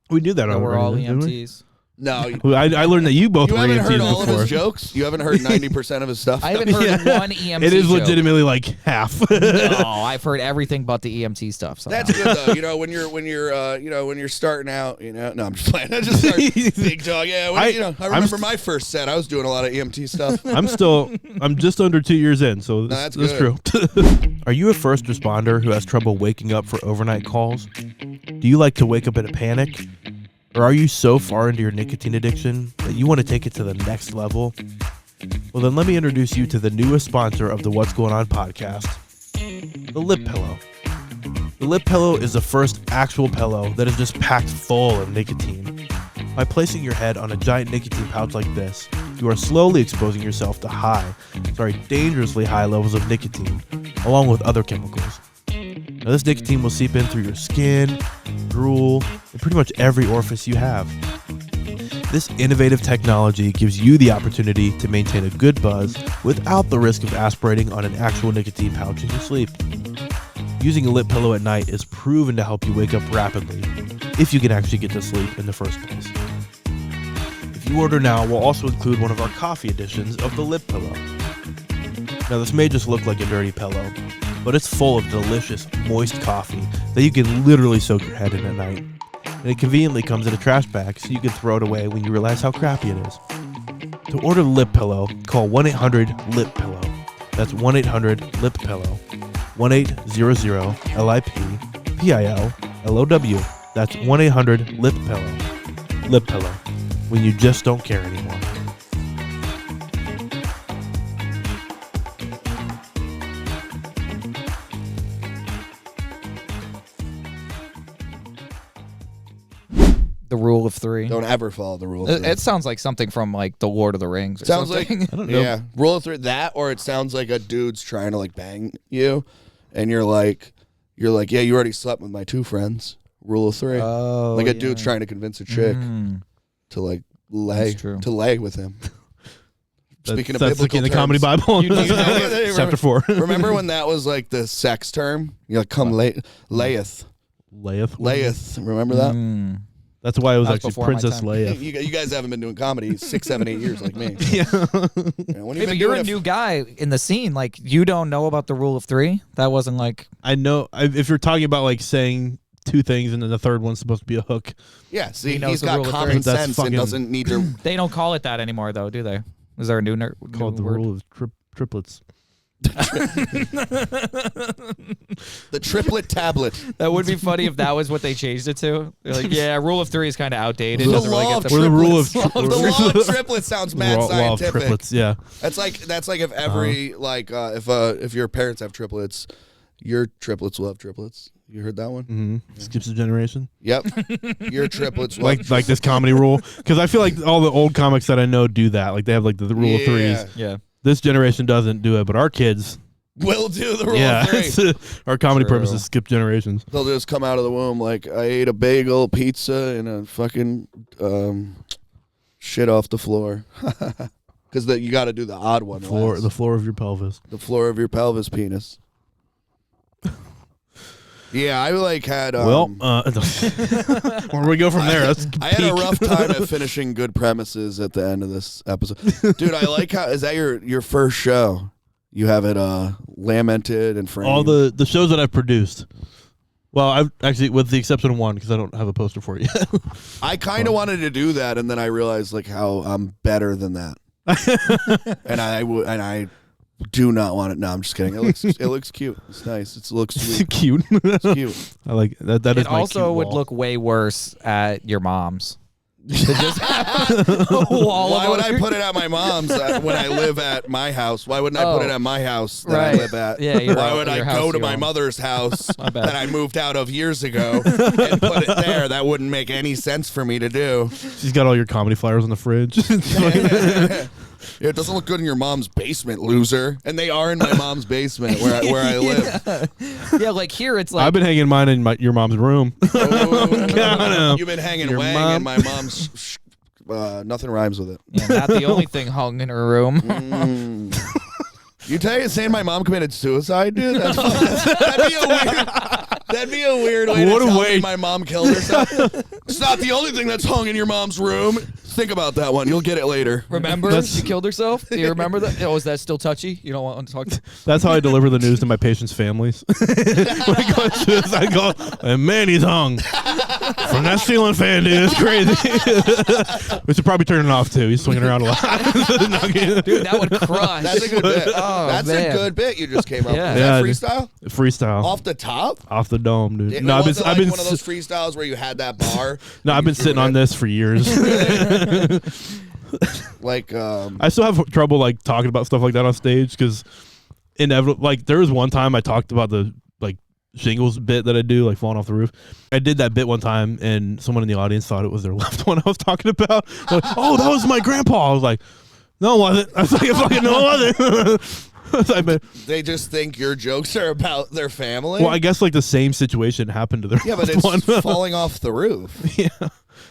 We knew that that we're already. all didn't we? EMTs. No, Well, I learned that you both you were haven't heard EMTs all of before. his jokes. You haven't heard 90% of his stuff. I haven't heard one EMT. It is joke. legitimately like half. No, I've heard everything but the EMT stuff. Somehow. That's good though. You know, when you're starting out, you know. No, I'm just playing. I just started big dog. Yeah, I remember my first set. I was doing a lot of EMT stuff. I'm just under 2 years in, so that's that's true. Are you a first responder who has trouble waking up for overnight calls? Do you like to wake up in a panic? Or are you so far into your nicotine addiction that you want to take it to the next level? Well, then let me introduce you to the newest sponsor of the What's Going On podcast, the Lip Pillow. The Lip Pillow is the first actual pillow that is just packed full of nicotine. By placing your head on a giant nicotine pouch like this, you are slowly exposing yourself to dangerously high levels of nicotine, along with other chemicals. Now, this nicotine will seep in through your skin, drool, and pretty much every orifice you have. This innovative technology gives you the opportunity to maintain a good buzz without the risk of aspirating on an actual nicotine pouch in your sleep. Using a lip pillow at night is proven to help you wake up rapidly if you can actually get to sleep in the first place. If you order now, we'll also include one of our coffee editions of the lip pillow. Now this may just look like a dirty pillow, but it's full of delicious, moist coffee that you can literally soak your head in at night. And it conveniently comes in a trash bag so you can throw it away when you realize how crappy it is. To order the lip pillow, call 1-800-LIP-PILLOW. That's 1-800-LIP-PILLOW. 1-800-LIP-PILLOW. That's 1-800-LIP-PILLOW. Lip pillow. When you just don't care anymore. The rule of three. Don't ever follow the rule of three. It sounds like something from like the Lord of the Rings. Or Sounds something. like I don't know. Yeah, rule of three. That, or it sounds like a dude's trying to like bang you, and you're like, yeah, you already slept with my two friends. Rule of three. Oh, Like a dude's trying to convince a chick to like lay with him. Speaking of that's biblical in the terms, comedy Bible. you know, Chapter 4. Remember when that was like the sex term? You're like, come layeth. Layeth. Remember that? That's why it was That was actually before my Princess time. Leia. You guys haven't been doing comedy 6, 7, 8 years like me. Yeah. When Hey, but you're a new guy in the scene. Like, you don't know about the rule of three? That wasn't like... I know. If you're talking about like saying two things and then the third one's supposed to be a hook. Yeah, see, He knows he's the got rule of common three. That's sense and fucking- doesn't need to. They don't call it that anymore, though, do they? Is there a new Called the word? rule of triplets. The triplet tablet. That would be funny if that was what they changed it to. They're like, yeah, rule of three is kind of outdated. The Doesn't really law get of the We're the rule of triplets. The law of triplets sounds mad law of scientific. triplets. Yeah. That's like if every if your parents have triplets, your triplets will have triplets. You heard that one? Mm-hmm. Skips a generation. Yep. Your triplets will Like this comedy rule, because I feel like all the old comics that I know do that. Like they have like the rule of threes. Yeah. This generation doesn't do it, but our kids, will do the rule of three. our comedy True. purposes skip generations. They'll just come out of the womb like, I ate a bagel, pizza, and a fucking shit off the floor. Because you got to do the odd one. The floor of your pelvis. The floor of your pelvis penis. Yeah, I like had. Where do we go from there? That's I had a peak. rough time at finishing good premises at the end of this episode. Dude, I like how, is that your first show? You have it lamented and framed. All the shows that I've produced. Well, I've actually, with the exception of one, because I don't have a poster for it yet. I kind of wanted to do that, and then I realized like how I'm better than that. and I do not want it. No, I'm just kidding. It looks cute. It's nice. It looks sweet. Cute. It's cute. I like that. That is It my also cute would wall. look way worse at your mom's. To just have a wall Why of would I other- put it at my mom's when I live at my house? Why wouldn't I put it at my house that I Right. live at? Yeah, you're Why out- would I your go house to you my own. mother's house bad. that I moved out of years ago and put it there? That wouldn't make any sense for me to do. She's got all your comedy flyers in the fridge. It doesn't look good in your mom's basement, loser. And they are in my mom's basement where I live. Yeah, like here it's like I've been hanging mine in your mom's room. You've been hanging Your wang mom. in my mom's. Nothing rhymes with it. yeah, not the only thing hung in her room. You saying my mom committed suicide, dude? That'd be a weird way What to a tell way. me my mom killed herself. It's not the only thing that's hung in your mom's room. Think about that one. You'll get it later. Remember she killed herself? Do you remember that? Oh, is that still touchy? You don't want to talk to That's how I deliver the news to my patients' families. When I go to suicide, I go, and man, he's hung from that ceiling fan, dude. It's crazy. We should probably turn it off too. He's swinging around a lot. Dude, that would crush. That's a good bit. Oh, That's man. a good bit you just came up Yeah. with. Is Yeah, that dude. freestyle? Freestyle Off the top? off the dome, dude. It No, wasn't like one of those freestyles where you had that bar. no, I've been sitting on this for years. Like, I still have trouble like talking about stuff like that on stage because inevitably, like there was one time I talked about the like shingles bit that I do, like falling off the roof. I did that bit one time, and someone in the audience thought it was their loved one I was talking about. Like, oh, that was my grandpa. I was like, no, it wasn't. I was like, fucking no, it wasn't. they just think your jokes are about their family. Well, I guess like the same situation happened to their Yeah, but loved it's one. falling off the roof. Yeah.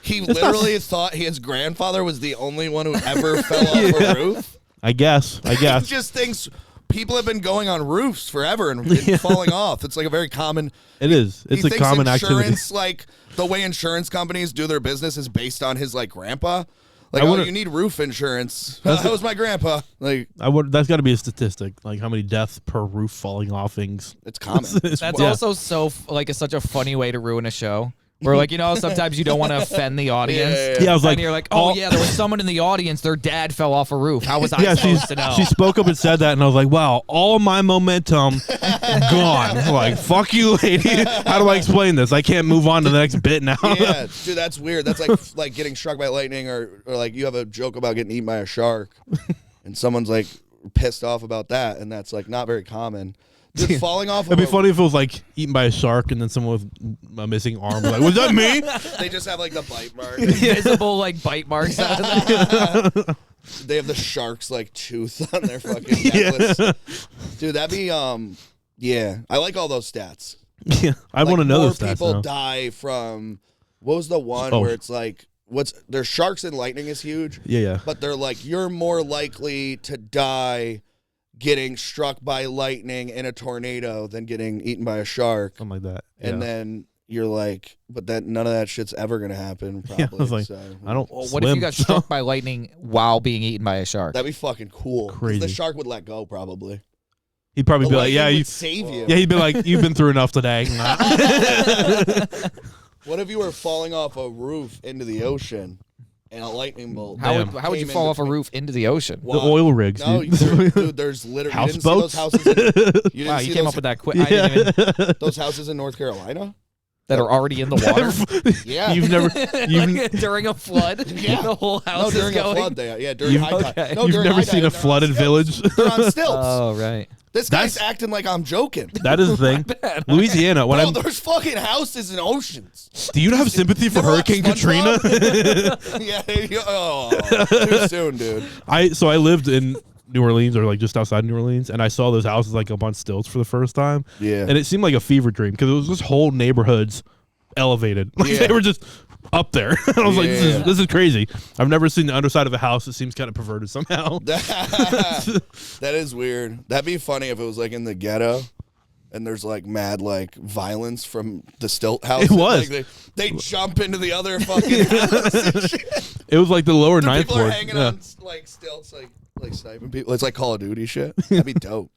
He literally thought his grandfather was the only one who ever fell off a roof. I guess. He just thinks people have been going on roofs forever and falling off. It's like a very common. It is. It's a common activity. Like the way insurance companies do their business is based on his like grandpa. Like, you need roof insurance. That was my grandpa. Like, that's got to be a statistic. Like, how many deaths per roof falling off things? It's common. That's also so like such a funny way to ruin a show. Where like sometimes you don't want to offend the audience. Yeah, I was like, and you're like, oh yeah, there was someone in the audience. Their dad fell off a roof. How was I supposed to know? She spoke up and said that, and I was like, wow, all my momentum gone. Like, fuck you, lady. How do I explain this? I can't move on to the next bit now. Yeah, dude, that's weird. That's like getting struck by lightning, or like you have a joke about getting eaten by a shark, and someone's like pissed off about that, and that's like not very common. Dude, falling off. It'd be funny if it was like eaten by a shark and then someone with a missing arm was like, was that me? They just have like the bite mark. Visible like bite marks out of that. They have the shark's like tooth on their fucking necklace. Yeah. Dude, that'd be yeah. I like all those stats. Yeah, I want to know those stats. More people die from what was the one where it's like there's sharks and lightning is huge. Yeah. But they're like you're more likely to die getting struck by lightning in a tornado than getting eaten by a shark. Something like that. Yeah. And then you're like, but that none of that shit's ever gonna happen. Probably. Yeah, I was like, I don't. Well, what if you got struck by lightning while being eaten by a shark? That'd be fucking cool. Crazy. The shark would let go probably. He'd probably be like, yeah, you save you. Yeah, he'd be like, you've been through enough today. What if you were falling off a roof into the ocean? And a lightning bolt. How would you fall off a roof into the ocean? The oil rigs. No, dude, there's literally houseboats. You came up with that quick. Yeah. Those houses in North Carolina that are already in the water. Yeah, you've never during a flood. Yeah, the whole house during is going. A flood. During high tide. Okay. No, you've never seen a flooded village. They're on stilts. Oh right. This guy's acting like I'm joking. That is the thing. Louisiana. When there's fucking houses in oceans. Do you have sympathy for Hurricane Katrina? Yeah. Too soon, dude. I lived in New Orleans, or like just outside New Orleans, and I saw those houses like up on stilts for the first time. Yeah. And it seemed like a fever dream because it was just whole neighborhoods elevated. Like they were just up there. I was like, this is crazy. I've never seen the underside of a house. It seems kind of perverted somehow. That is weird. That'd be funny if it was like in the ghetto and there's like mad like violence from the stilt house. It was. Like they jump into the other fucking house and shit. It was like the lower ninth people ward. People are hanging on like stilts, like sniping people. It's like Call of Duty shit. That'd be dope.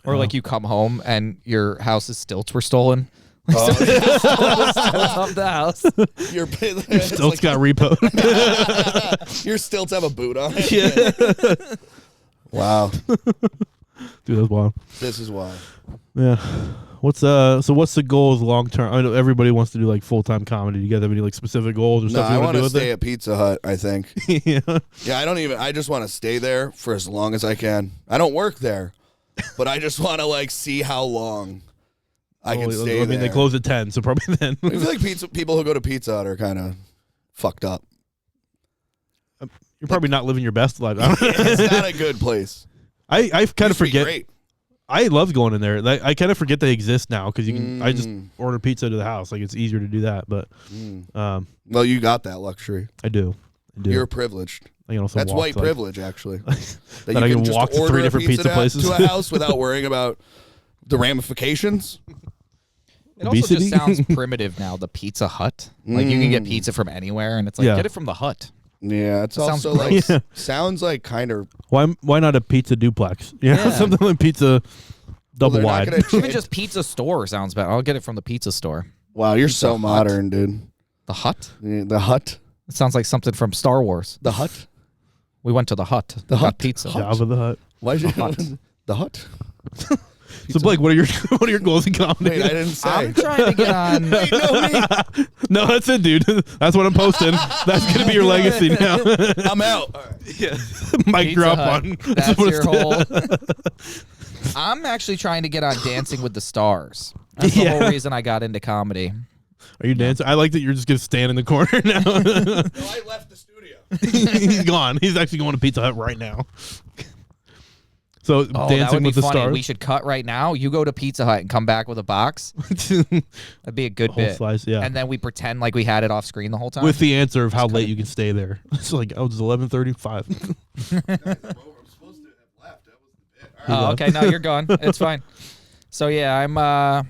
Or like you come home and your house's stilts were stolen. Oh. Of the house. Your stilts got repoed. Your stilts have a boot on it. Yeah. Wow. Dude, that's wild. This is wild. Yeah. What's the goals long term? I know everybody wants to do like full-time comedy. Do you guys have any like specific goals or stuff you want to do with it? I want to stay at Pizza Hut, I think. Yeah. Yeah, I just want to stay there for as long as I can. I don't work there, but I just want to like see how long I can stay there. I mean, they close at 10, so probably then. I feel like people who go to Pizza Hut are kind of fucked up. You're probably not living your best life. It's not a good place. I kind of forget. Great. I love going in there. Like, I kind of forget they exist now because you can. I just order pizza to the house. Like it's easier to do that. But well, you got that luxury. I do. You're privileged. That's white privilege, actually. That I can just walk to 3 different pizza places to a house without worrying about the ramifications. It also just sounds primitive now. The Pizza Hut, like you can get pizza from anywhere, and it's like get it from the hut. Yeah, it's also like sounds like kind of why not a pizza duplex? Yeah, something like pizza double wide. Even just pizza store sounds better. I'll get it from the pizza store. Wow, you're so modern, dude. The Hut? Yeah, the Hut. It sounds like something from Star Wars. The Hut. We went to the Hut. The Hut pizza. Jabba the Hut. Why is it the Hut? So Blake, what are your goals in comedy? Wait, I didn't say. I'm trying to get on. Wait, no, no, that's it, dude. That's what I'm posting. That's gonna be your legacy now. I'm out. Yeah, mic drop on. That's your whole. I'm actually trying to get on Dancing with the Stars. That's the whole reason I got into comedy. Are you dancing? I like that you're just gonna stand in the corner now. No, I left the studio. He's gone. He's actually going to Pizza Hut right now. So Dancing with the Stars. We should cut right now. You go to Pizza Hut and come back with a box. That'd be a good bit. Slice, yeah. And then we pretend like we had it off screen the whole time. With the answer of how late you can stay there. It's like, it's 11:35. I'm supposed to have left. That was the bit. Oh, okay. No, you're gone. It's fine. So yeah, I'm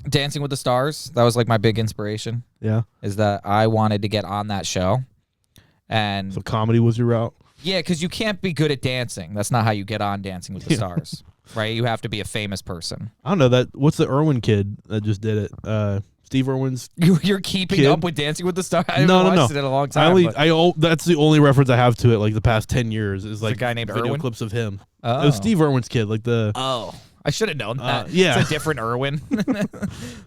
Dancing with the Stars. That was like my big inspiration. Yeah. Is that I wanted to get on that show, and So comedy was your route. yeah, because you can't be good at dancing. That's not how you get on Dancing with the Stars, right? You have to be a famous person. I don't know that. What's the Irwin kid that just did it? Steve Irwin's. You're keeping Kid? up with Dancing with the Stars. I haven't No. watched it in a long time. That's the only reference I have to it. Like the past 10 years is like a guy named video Irwin? clips of him. Oh. It was Steve Irwin's kid. Like the. Oh, I should have known that. Yeah. It's a different Irwin.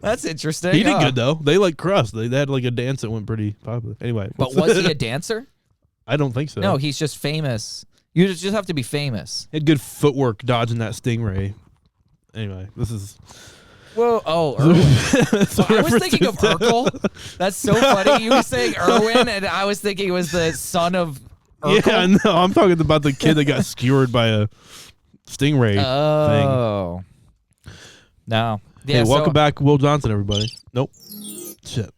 That's interesting. He did good though. They like crushed. They had like a dance that went pretty popular. Anyway, But was he a dancer? I don't think so. No, he's just famous. You just have to be famous. He had good footwork dodging that stingray. Anyway, this is. Well, Irwin. So I was thinking of Urkel. That's so funny. You were saying Irwin, and I was thinking it was the son of Urkel. Yeah, no, I'm talking about the kid that got skewered by a stingray thing. Oh. No. Yeah, Hey, welcome back, Will Johnson, everybody. Nope. Shit.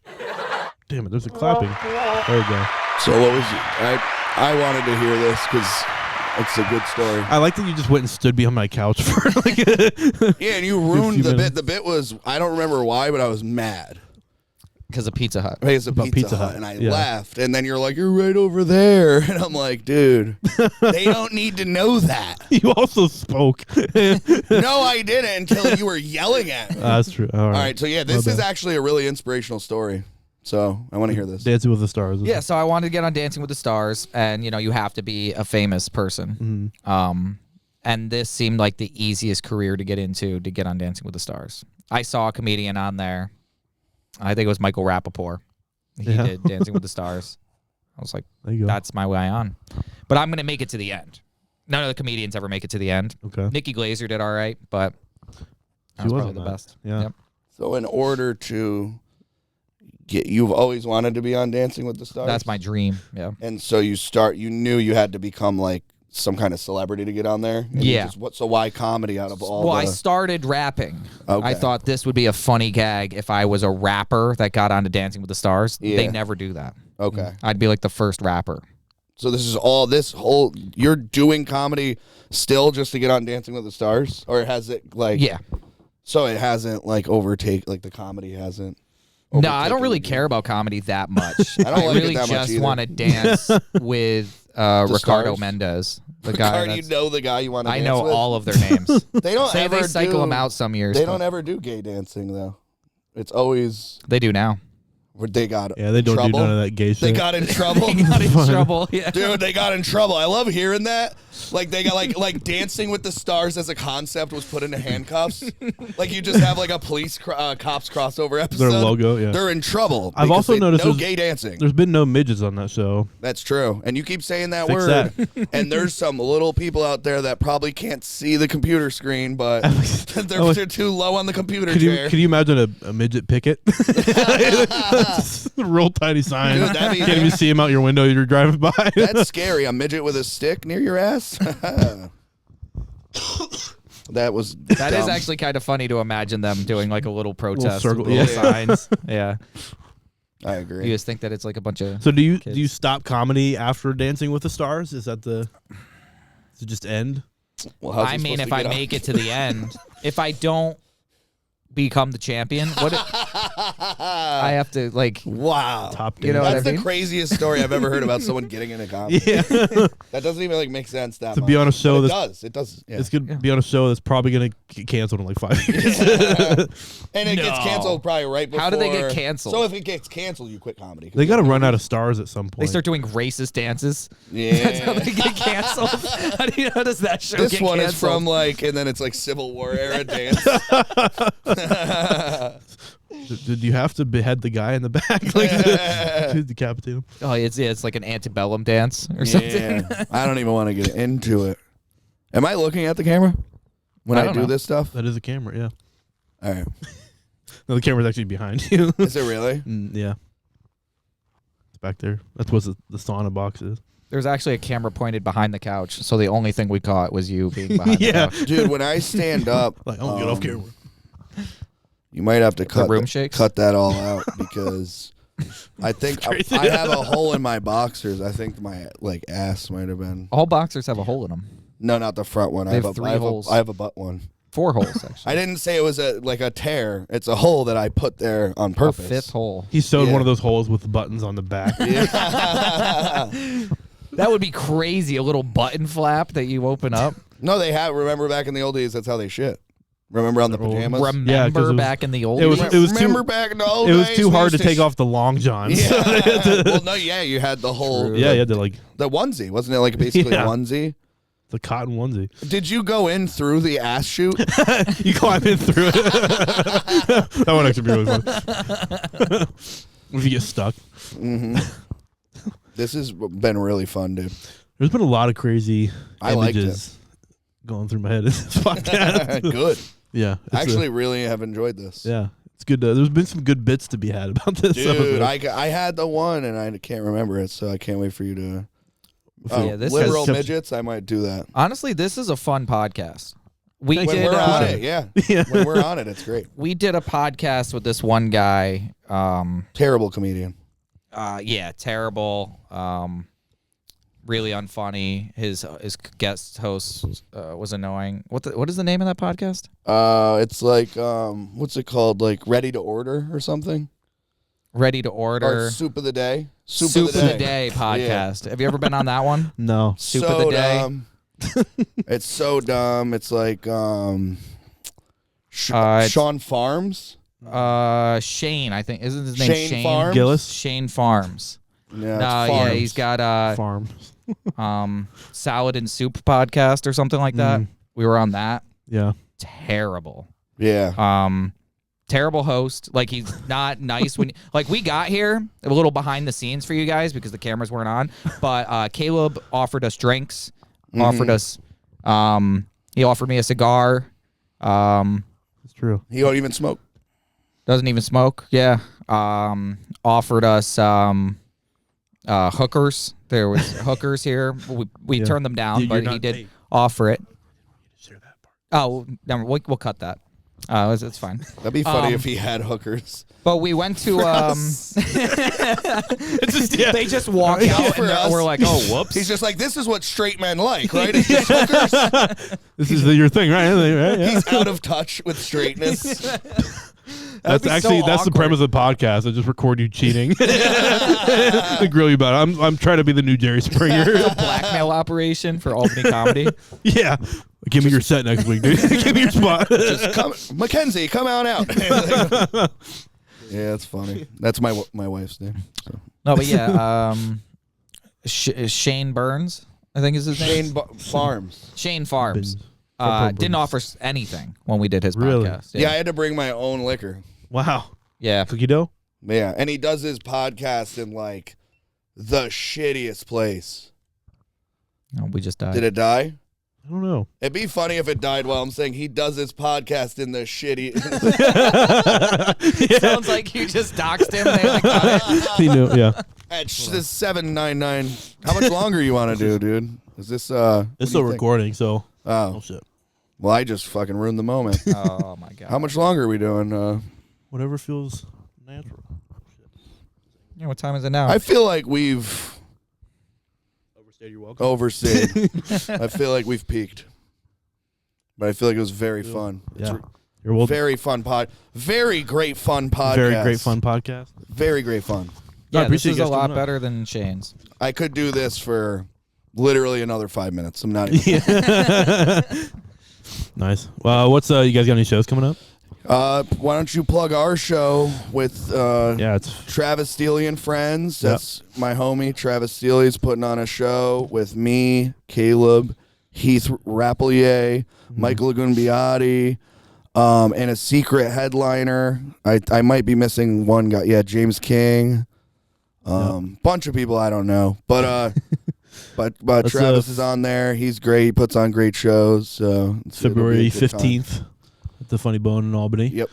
Damn it, there's a clapping. There we go. So what was I wanted to hear this because it's a good story. I like that you just went and stood behind my couch for like Yeah, and you ruined the minutes. bit. The bit was, I don't remember why, but I was mad. Because of Pizza Hut. It's a About Pizza Hut, and I laughed, and then you're like, you're right over there, and I'm like, dude, they don't need to know that. You also spoke. No, I didn't until you were yelling at me. That's true. All All right, so yeah, this My is bad. actually a really inspirational story. So I want to hear this. Dancing with the Stars. Yeah, so I wanted to get on Dancing with the Stars, and you have to be a famous person. And this seemed like the easiest career to get into to get on Dancing with the Stars. I saw a comedian on there. I think it was Michael Rappaport. He did Dancing with the Stars. I was like, There you go. that's my way on. But I'm going to make it to the end. None of the comedians ever make it to the end. Okay. Nikki Glaser did all right, but that She was probably wasn't the that. best. Yeah. Yep. So in order to get, you've always wanted to be on Dancing with the Stars? That's my dream. Yeah. And so you knew you had to become like some kind of celebrity to get on there? And Yeah. So why comedy out of all I started rapping. Okay. I thought this would be a funny gag if I was a rapper that got onto Dancing with the Stars. Yeah. They never do that. Okay. I'd be like the first rapper. So you're doing comedy still just to get on Dancing with the Stars? Or has it like... Yeah. So it hasn't like the comedy hasn't... No, I don't overtaken really you? care about comedy that much. I don't like it really that much just either. want to dance with Ricardo Stars? Mendez, the guy. Ricardo, you know the guy you want to I dance know with? all of their names. They don't Say ever they cycle do, them out some years. They but don't ever do gay dancing though. It's always They do now. where they got Yeah, they don't trouble. do none of that gay shit. They got in trouble. They got in trouble. Yeah. Dude, they got in trouble. I love hearing that. Like they got like Dancing with the Stars as a concept was put into handcuffs. Like you just have like a police cops crossover episode. Their logo, yeah. They're in trouble. I've because also noticed no there's- gay dancing. There's been no midgets on that show. That's true. And you keep saying that Fix word. that. And there's some little people out there that probably can't see the computer screen, but they're too low on the computer chair. Could you imagine a midget picket? Real tiny sign. Dude, that'd be- Can't even see him out your window you're driving by. That's scary. A midget with a stick near your ass? That is That is actually kind of funny to imagine them doing like a little protest, circle, with little yeah. signs. Yeah. I agree. You just think that it's like a bunch of. So do you kids. stop comedy after Dancing with the Stars? Is that does it just end? Well, how's I he mean, supposed if to I get make it to the end, if I don't become the champion, I have to like. Wow. Top You know what That's I the mean? craziest story I've ever heard about someone getting into comedy. Yeah. That doesn't even like make sense that To much. be on a show But that's it does. Yeah. It's gonna be on a show that's probably gonna get canceled in like 5 years. And it gets canceled probably right before. How do they get canceled? So if it gets canceled, you quit comedy. They got to run out of stars at some They point. start doing racist dances. Yeah. That's how they get canceled. How does that show This get one canceled? is from like, and then it's like Civil War era dance. Did you have to behead the guy in the back, like to decapitate him? Oh, it's like an antebellum dance or something. Yeah. I don't even want to get into it. Am I looking at the camera when I I don't do know. this stuff? That is a camera, yeah. All right. No, the camera's actually behind you. Is it really? Yeah, it's back there. That's what the sauna box is. There's actually a camera pointed behind the couch, so the only thing we caught was you being behind Yeah. the couch. Dude, when I stand up, Like, I don't get off camera. you might have to room shakes? cut that all out because I think Crazy. I have a hole in my boxers. I think my like ass might have been. All boxers have a hole in them. No, not the front one. They have 3 holes. I have a butt one. 4 holes, actually. I didn't say it was like a tear. It's a hole that I put there on purpose. A 5th hole. He sewed one of those holes with the buttons on the back. That would be crazy. A little button flap that you open up. No, they have. Remember back in the old days, that's how they shit. Remember on the pajamas? Remember back in the old days? Remember back in the old days? It was too hard to take off the long johns. Yeah. Well, no, yeah, you had the whole. Yeah, you had to like the onesie, wasn't it? Like basically a onesie. The cotton onesie. Did you go in through the ass chute? You climb in through it. That would actually be really fun. If you get stuck. Mm-hmm. This has been really fun, dude. There's been a lot of crazy liked images going through my head in this podcast. Good. Yeah. I actually really have enjoyed this. Yeah. It's good. There's been some good bits to be had about this. Dude, I had the one and I can't remember it, so I can't wait for you to. This liberal midgets, I might do that. Honestly, this is a fun podcast. When we're on it, yeah. When we're on it, it's great. We did a podcast with this one guy. Terrible comedian. Yeah, terrible. Really unfunny. His guest host was annoying. What is the name of that podcast? It's like what's it called? Like Ready to Order or something. Ready to Order. Or Soup of the Day. Soup of the Day podcast. Yeah. Have you ever been on that one? No. Soup of the Day. It's so dumb. It's like Sean Farms. Shane, I think. Isn't his name Shane Farms? Gillis? Shane Farms. Yeah, yeah, he's got Farms. Salad and Soup podcast or something like that. We were on that. Yeah. Terrible. Yeah. Terrible host. Like, he's not nice when like we got here a little behind the scenes for you guys because the cameras weren't on. But Caleb offered us drinks. Offered us. He offered me a cigar. It's true. He don't even smoke. Doesn't even smoke. Yeah. Offered us hookers. There was hookers here. We turned them down, but he did offer it. Oh, no, we'll cut that. It's fine. That'd be funny if he had hookers. But we went to they just walk out and we're like, oh, whoops. He's just like, this is what straight men like, right? It's just hookers. This is your thing, right? Yeah. He's out of touch with straightness. That's the premise of the podcast. I just record you cheating. I grill you about it. I'm trying to be the new Jerry Springer. A blackmail operation for Albany comedy. Yeah. Give me your set next week, dude. Give me your spot. Just come, Mackenzie, come on out. Yeah, that's funny. That's my wife's name. So. No, but yeah, Shane Burns, I think is his name. Farms. Shane Farms. Didn't offer us anything when we did his podcast. Yeah, I had to bring my own liquor. Wow. Yeah. Cookie dough? Yeah, and he does his podcast in like the shittiest place. Oh, we just died. Did it die? I don't know. It'd be funny if it died while I'm saying he does his podcast in the shitty. Sounds like you just doxed him. They like got it. He knew, yeah. At this 799. How much longer you want to do, dude? Is this It's still recording, so. Oh shit. Well, I just fucking ruined the moment. Oh my god. How much longer are we doing? Whatever feels natural. Yeah, what time is it now? I feel like we've overstayed your welcome. Overstayed. I feel like we've peaked. But I feel like it was very fun. Yeah. Very fun Very great fun podcast. Very great fun podcast. Very great fun. Yeah, this is a lot better than Shane's. I could do this for literally another 5 minutes. I'm not even. Nice. What's you guys got any shows coming up? Why don't you plug our show with it's Travis Steele and friends. That's my homie Travis Steele. He's putting on a show with me, Caleb, Heath Rapelier, Michael Lagunbiati, and a secret headliner. I might be missing one guy. Yeah, James King. Bunch of people I don't know, but but Travis is on there. He's great. He puts on great shows. So February 15th at the Funny Bone in Albany. Yep.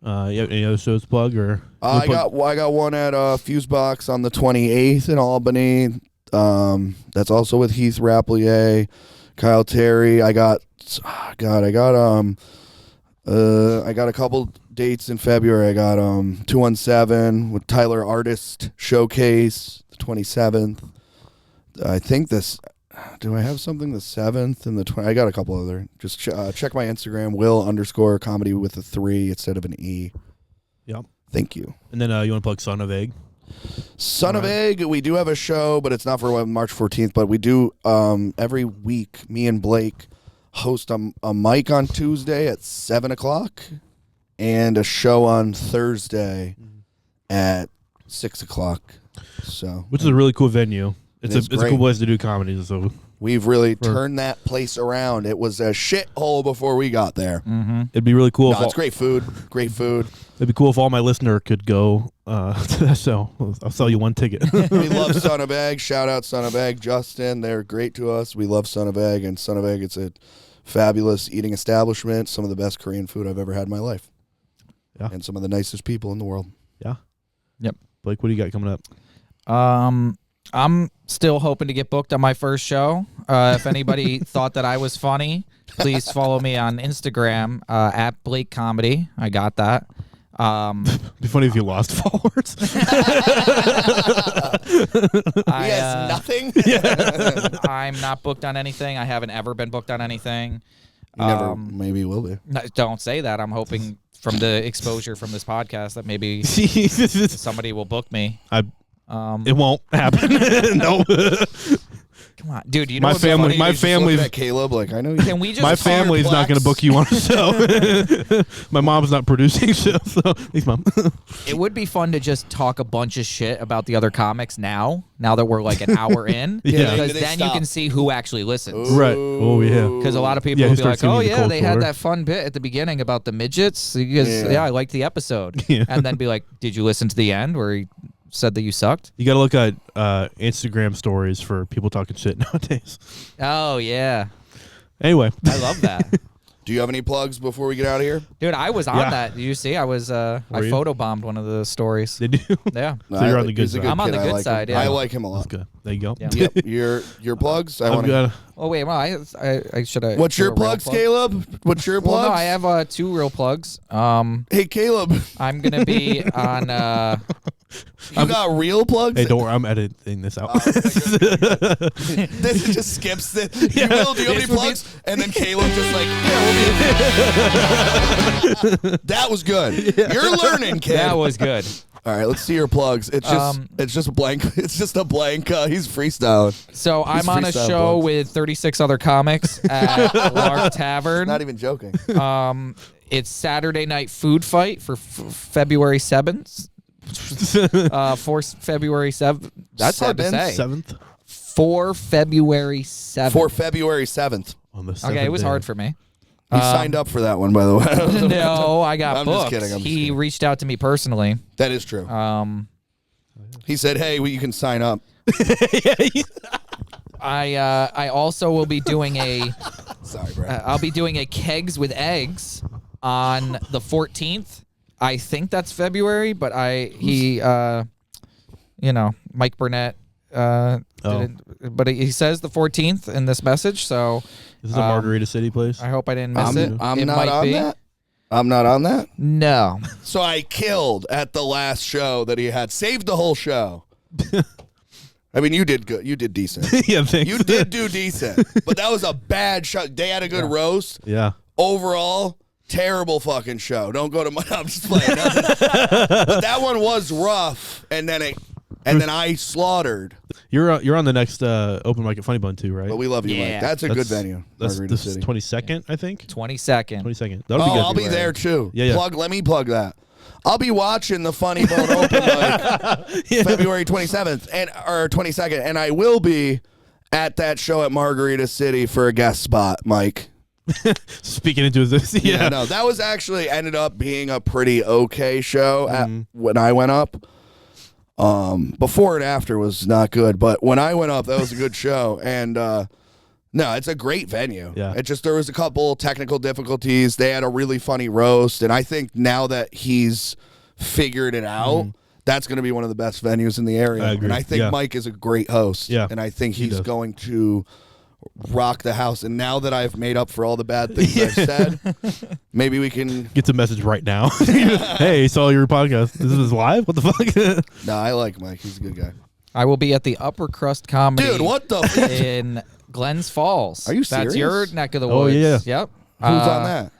You have any other shows to plug or? I got one at Fusebox on the 28th in Albany. That's also with Heath Rapelier, Kyle Terry. I got a couple dates in February. I got 217 with Tyler Artist Showcase, the 27th. I think this Do I have something the 7th and the 20th? I got a couple other. Just check my Instagram, Will_comedy with a 3 instead of an E. Yep. Thank you. And then you want to plug Son of Egg? Son of Egg, we do have a show, but it's not for March 14th. But we do every week, me and Blake host a mic on Tuesday at 7 o'clock and a show on Thursday at 6 o'clock. So, which is a really cool venue. It's a great. cool place to do comedy. So we've really turned that place around. It was a shithole before we got there. Mm-hmm. it'd be really cool. No, it's great food. Great food. It'd be cool if all my listener could go to that show. I'll sell you one ticket. We love Son of Egg. Shout out Son of Egg, Justin. They're great to us. We love Son of Egg, and Son of Egg, it's a fabulous eating establishment. Some of the best Korean food I've ever had in my life. Yeah. And some of the nicest people in the world. Yeah. Yep. Blake, what do you got coming up? I'm still hoping to get booked on my first show. If anybody thought that I was funny, please follow me on Instagram at Blake Comedy. I got that. It'd be funny if you lost followers. He has nothing. I'm not booked on anything. I haven't ever been booked on anything. You never maybe will be. No, don't say that. I'm hoping from the exposure from this podcast that maybe somebody will book me. It won't happen. No. Come on, dude. You know My what's family- funny? my You're just family- looking at Caleb, like I know. Can we just My family's not going to book you on a show. My mom's not producing shows, so thanks, Mom. It would be fun to just talk a bunch of shit about the other comics now that we're like an hour in. Yeah. Because They then stop. you can see who actually listens. Right. Oh, yeah. Because a lot of people Yeah, will who be like, starts giving oh, you the yeah, cold they had shoulder. that fun bit at the beginning about the midgets. Because, Yeah. I liked the episode. Yeah. And then be like, did you listen to the end where he said that you sucked? You got to look at Instagram stories for people talking shit nowadays. Oh, yeah. Anyway. I love that. Do you have any plugs before we get out of here? Dude, I was on Yeah. that. Did you see? I was, I Were you? photobombed one of the stories. They do. Yeah. So you're on the good he's a side. I'm on kid. the I good like side, him. yeah. I like him a That's lot. good. There you go. Yeah. Yep. Your plugs. I I've want. got Oh, wait. Well, I should have. What's your plugs, Caleb? What's your Well, plugs? no, I have 2 real plugs. Hey, Caleb. I'm gonna be on. You got real plugs? Hey, don't worry. I'm editing this out. This just skips it. You will. Do you have any plugs? And then Caleb just like, that was good. You're learning, kid. That was good. All right, let's see your plugs. It's just a blank. It's just a blank. He's freestyling. So I'm on a freestyle show plugs. with 36 other comics at Lark Tavern. Not even joking. It's Saturday Night Food Fight for February 7th. For February 7th. That's hard to say. 7th. For February 7th. For February 7th. On the Okay, it was 7th hard day. for me. He signed up for that one, by the way. No, I got I'm just booked. kidding, I'm just He kidding. reached out to me personally. That is true. He said, hey, well, you can sign up. I also will be doing a Sorry, Brad. I'll be doing a Kegs with Eggs on the 14th. I think that's February, but Mike Burnett didn't, but he says the 14th in this message, so This is a Margarita City place. I hope I didn't miss it. I'm It not might on be. that. I'm not on that. No. So I killed at the last show that he had. Saved the whole show. I mean, you did good. You did decent. Yeah, thanks. You did do decent. But that was a bad show. They had a good roast. Yeah. Overall, terrible fucking show. Don't go to my... I'm just playing. But that one was rough. And then I slaughtered. You're on the next open mic at Funny Bun too, right? But we love you, Yeah. Mike. That's a good venue. That's Margarita the City. 22nd, I think. 22nd. 22nd. That'll be Oh, good. I'll be there too. Yeah, yeah. Let me plug that. I'll be watching the Funny Bone Open mic February 27th or 22nd, and I will be at that show at Margarita City for a guest spot, Mike. Speaking into this. Yeah. No, that was actually ended up being a pretty okay show when I went up. Before and after was not good, but when I went up, that was a good show. And no, it's a great venue. Yeah. It just there was a couple technical difficulties. They had a really funny roast, and I think now that he's figured it out, that's going to be one of the best venues in the area. I agree. And I think Yeah. Mike is a great host. Yeah. And I think He he's does. going to rock the house. And now that I've made up for all the bad things I've said, maybe we can. Get the message right now. Hey, saw your podcast. This is live? What the fuck? No, I like Mike. He's a good guy. I will be at the Upper Crust Comedy. Dude, what the? in Glens Falls. Are you That's serious? your neck of the Oh, woods. yeah. Yep. Who's on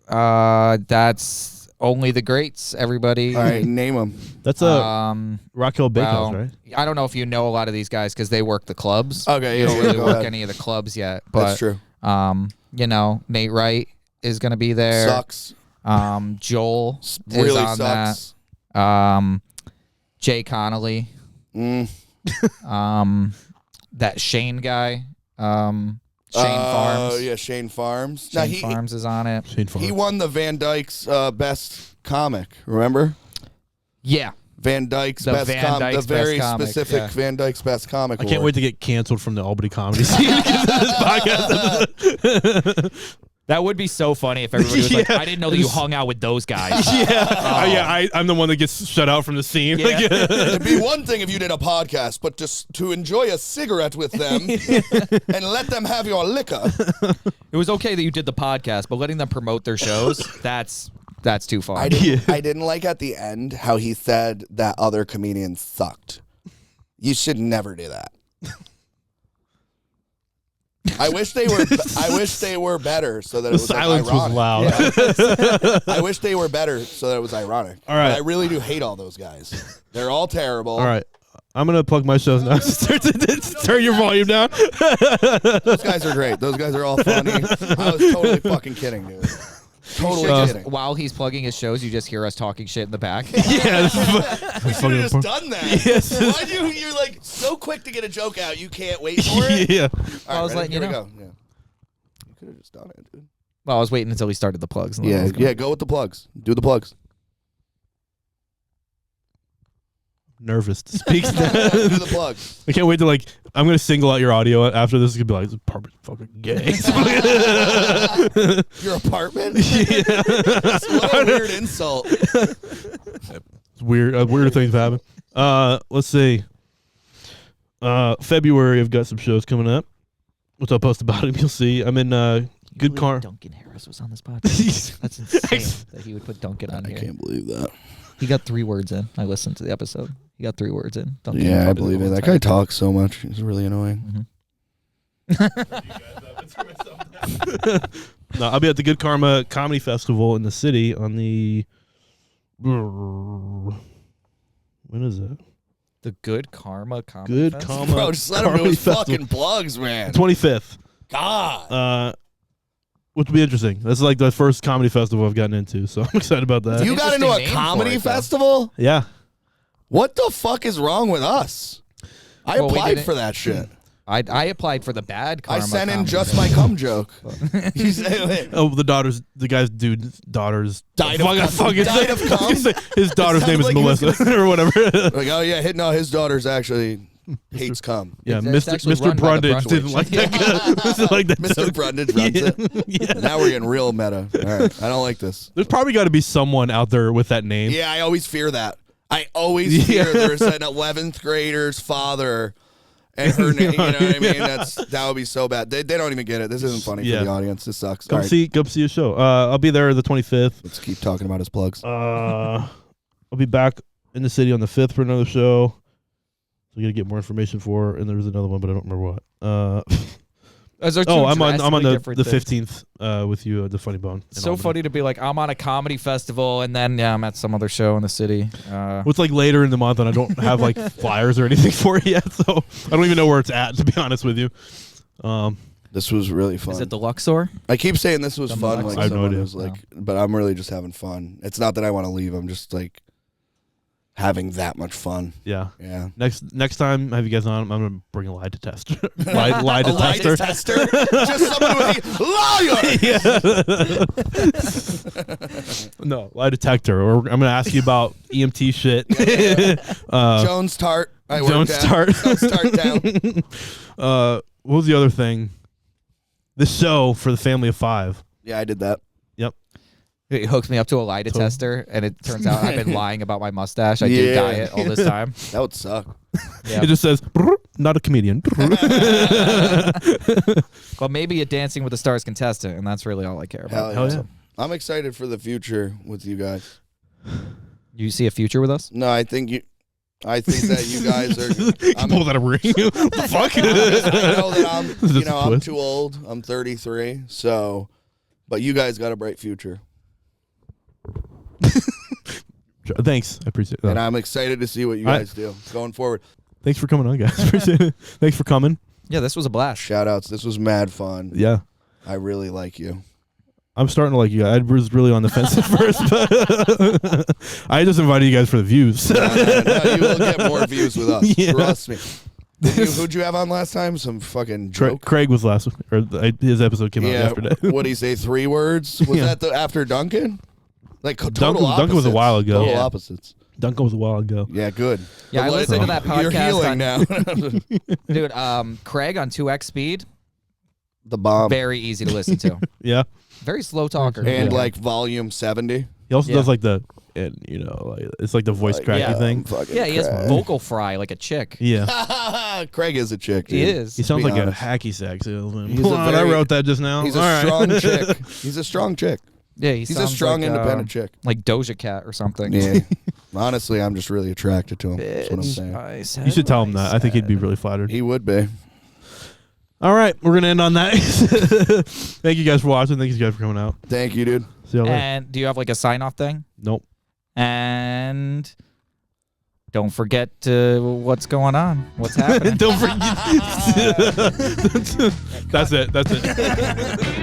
that? That's Only the Greats. Everybody. All right, name them. That's a Rock Hill Bakehouse, right? I don't know if you know a lot of these guys because they work the clubs. Okay, You yeah, don't really go work ahead. any of the clubs yet. But, That's true. You know, Nate Wright is going to be there. Sucks. Joel Really is on sucks. that. Jay Connolly. Mm. That Shane guy. Shane Farms. Oh, yeah, Shane Farms. Shane Now, Farms is on it. Shane Farm. he won the Van Dyke's best comic, remember? Yeah. Van Dyke's The best Van comic. Dyke's The very best comic, specific yeah. Van Dyke's best comic I can't wait to get canceled from the Albany comedy scene because of this podcast. That would be so funny if everybody was like, Yeah. I didn't know that you hung out with those guys. I'm the one that gets shut out from the scene. Yeah. It'd be one thing if you did a podcast, but just to enjoy a cigarette with them and let them have your liquor. It was okay that you did the podcast, but letting them promote their shows, that's too far. I didn't like at the end how he said that other comedians sucked. You should never do that. I wish they were better so that it The was silence like, was ironic. loud. I wish they were better so that it was ironic. All right. But I really do hate all those guys. They're all terrible. All right. I'm going to plug my shows now. Turn your volume down. Those guys are great. Those guys are all funny. I was totally fucking kidding, dude. Totally kidding. While he's plugging his shows, you just hear us talking shit in the back. Yeah, this is We should have just important. done that. Yes. Why'd you're like so quick to get a joke out, you can't wait for it? Yeah. All right, I was ready? letting you Here we know. go. Yeah. You could have just done it, dude. Well, I was waiting until he started the plugs. and then I Yeah, was gonna- yeah, go with the plugs. Do the plugs. Nervous to speak. Do the plugs. I can't wait to I'm going to single out your audio after this. It's going to be like, this apartment's fucking gay. Your apartment? What a weird insult. It's weird. Weirder things happen. Let's see. February, I've got some shows coming up, which I'll post about it. You'll see. I'm in Good Car. Duncan Harris was on this podcast. That's insane that he would put Duncan on I here. can't believe that. He got 3 words in. I listened to the episode. He got 3 words in. Duncan Yeah, I probably believe the it. whole That guy entire- talks so much. He's really annoying. No, I'll be at the Good Karma Comedy Festival in the city on the. When is it? The Good Karma Comedy Good Festival? Karma. Bro, just let him do Comedy his Festival. fucking plugs, man. 25th. God. Which will be interesting. That's like the first comedy festival I've gotten into, so I'm excited about that. You got into a Interesting name for comedy it, though. festival? Yeah. What the fuck is wrong with us? I Well, we applied didn't- for that shit. I applied for the bad I Karma sent in Comedy just my cum joke. You say, Oh, the guy's dude's daughter's Died of cum. Died of cum? His daughter's It name is sounded like he was Melissa or whatever. like, oh yeah, his daughter's actually hates cum. Yeah, It's actually Mr. run by the Brundage didn't Brundage. like that. Didn't like that Mr. joke. Brundage runs it. Yeah. Now we're getting real meta. All right, I don't like this. There's probably got to be someone out there with that name. Yeah, I always fear that. I always fear there's an 11th grader's father and her name. You know what I mean? That would be so bad. They don't even get it. This isn't funny for the audience. This sucks. All Come right, see a show. I'll be there the 25th. let's keep talking about his plugs. I'll be back in the city on the 5th for another show. So I got to get more information for. And there was another one, but I don't remember what. Those are two I'm on drastically the different things. 15th with you at the Funny Bone. in So Albany. funny to be like, I'm on a comedy festival, and then I'm at some other show in the city. Well, it's like later in the month, and I don't have like flyers or anything for it yet, so I don't even know where it's at. To be honest with you, This was really fun. Is it the Luxor? I keep saying this was fun. Like I have no someone idea. was like, but I'm really just having fun. It's not that I want to leave. I'm just like having that much fun. yeah. Yeah. Next time I have you guys on, I'm gonna bring a lie detector. lie detector. Tester? Just someone with a liar. No, lie detector. Or I'm gonna ask you about EMT shit. Jones Tart. I worked Jones at. Tart. Jones Tart down. What was the other thing? The show for the family of 5. Yeah, I did that. Yep. It hooks me up to a lie detector, and it turns out I've been lying about my mustache. I did Yeah. dye it all this time. That would suck. Yeah. It just says not a comedian. Well, maybe a Dancing with the Stars contestant, and that's really all I care about. Hell yeah. Hell yeah. I'm excited for the future with you guys. You see a future with us? No, I think I think that you guys are. You pulled out a ring. What the fuck? I know that Is I'm twist? too old. I'm 33. So, but you guys got a bright future, Thanks. I appreciate that. and I'm excited to see what you guys do going forward. Thanks for coming on, guys. Appreciate it. Thanks for coming. Yeah, this was a blast. Shout outs. This was mad fun. Yeah. I really like you. I'm starting to like you guys. I was really on the fence at first, but I just invited you guys for the views. No, you will get more views with us. Yeah. Trust me. Who'd you have on last time? Some fucking joke? Craig was last, or his episode came out yesterday. What'd he say? 3 words? Was that after Duncan? Like total Duncan was a while ago. Total opposites. Duncan was a while ago. Yeah, good. Yeah, I listened to that podcast. You're healing now. Dude, Craig on 2x speed, The bomb. very easy to listen to. Yeah. Very slow talker. And like volume 70. He also Yeah. does like the, and you know, like it's like the voice cracking thing. Yeah, he has vocal fry like a chick. Yeah. Craig is a chick, dude. He is. He sounds be like honest. a hacky sack salesman. He's a I very- wrote that just now. He's a All right. strong chick. He's a strong chick. Yeah, He's a strong, independent chick. Like Doja Cat or something. Yeah. Honestly, I'm just really attracted to him. That's what I'm saying. You should tell him that. I think he'd be really flattered. He would be. All right, we're gonna end on that. Thank you guys for watching. Thank you guys for coming out. Thank you, dude. See you later. And do you have like a sign off thing? Nope. And don't forget what's going on. What's happening. Don't forget. That's it. That's it.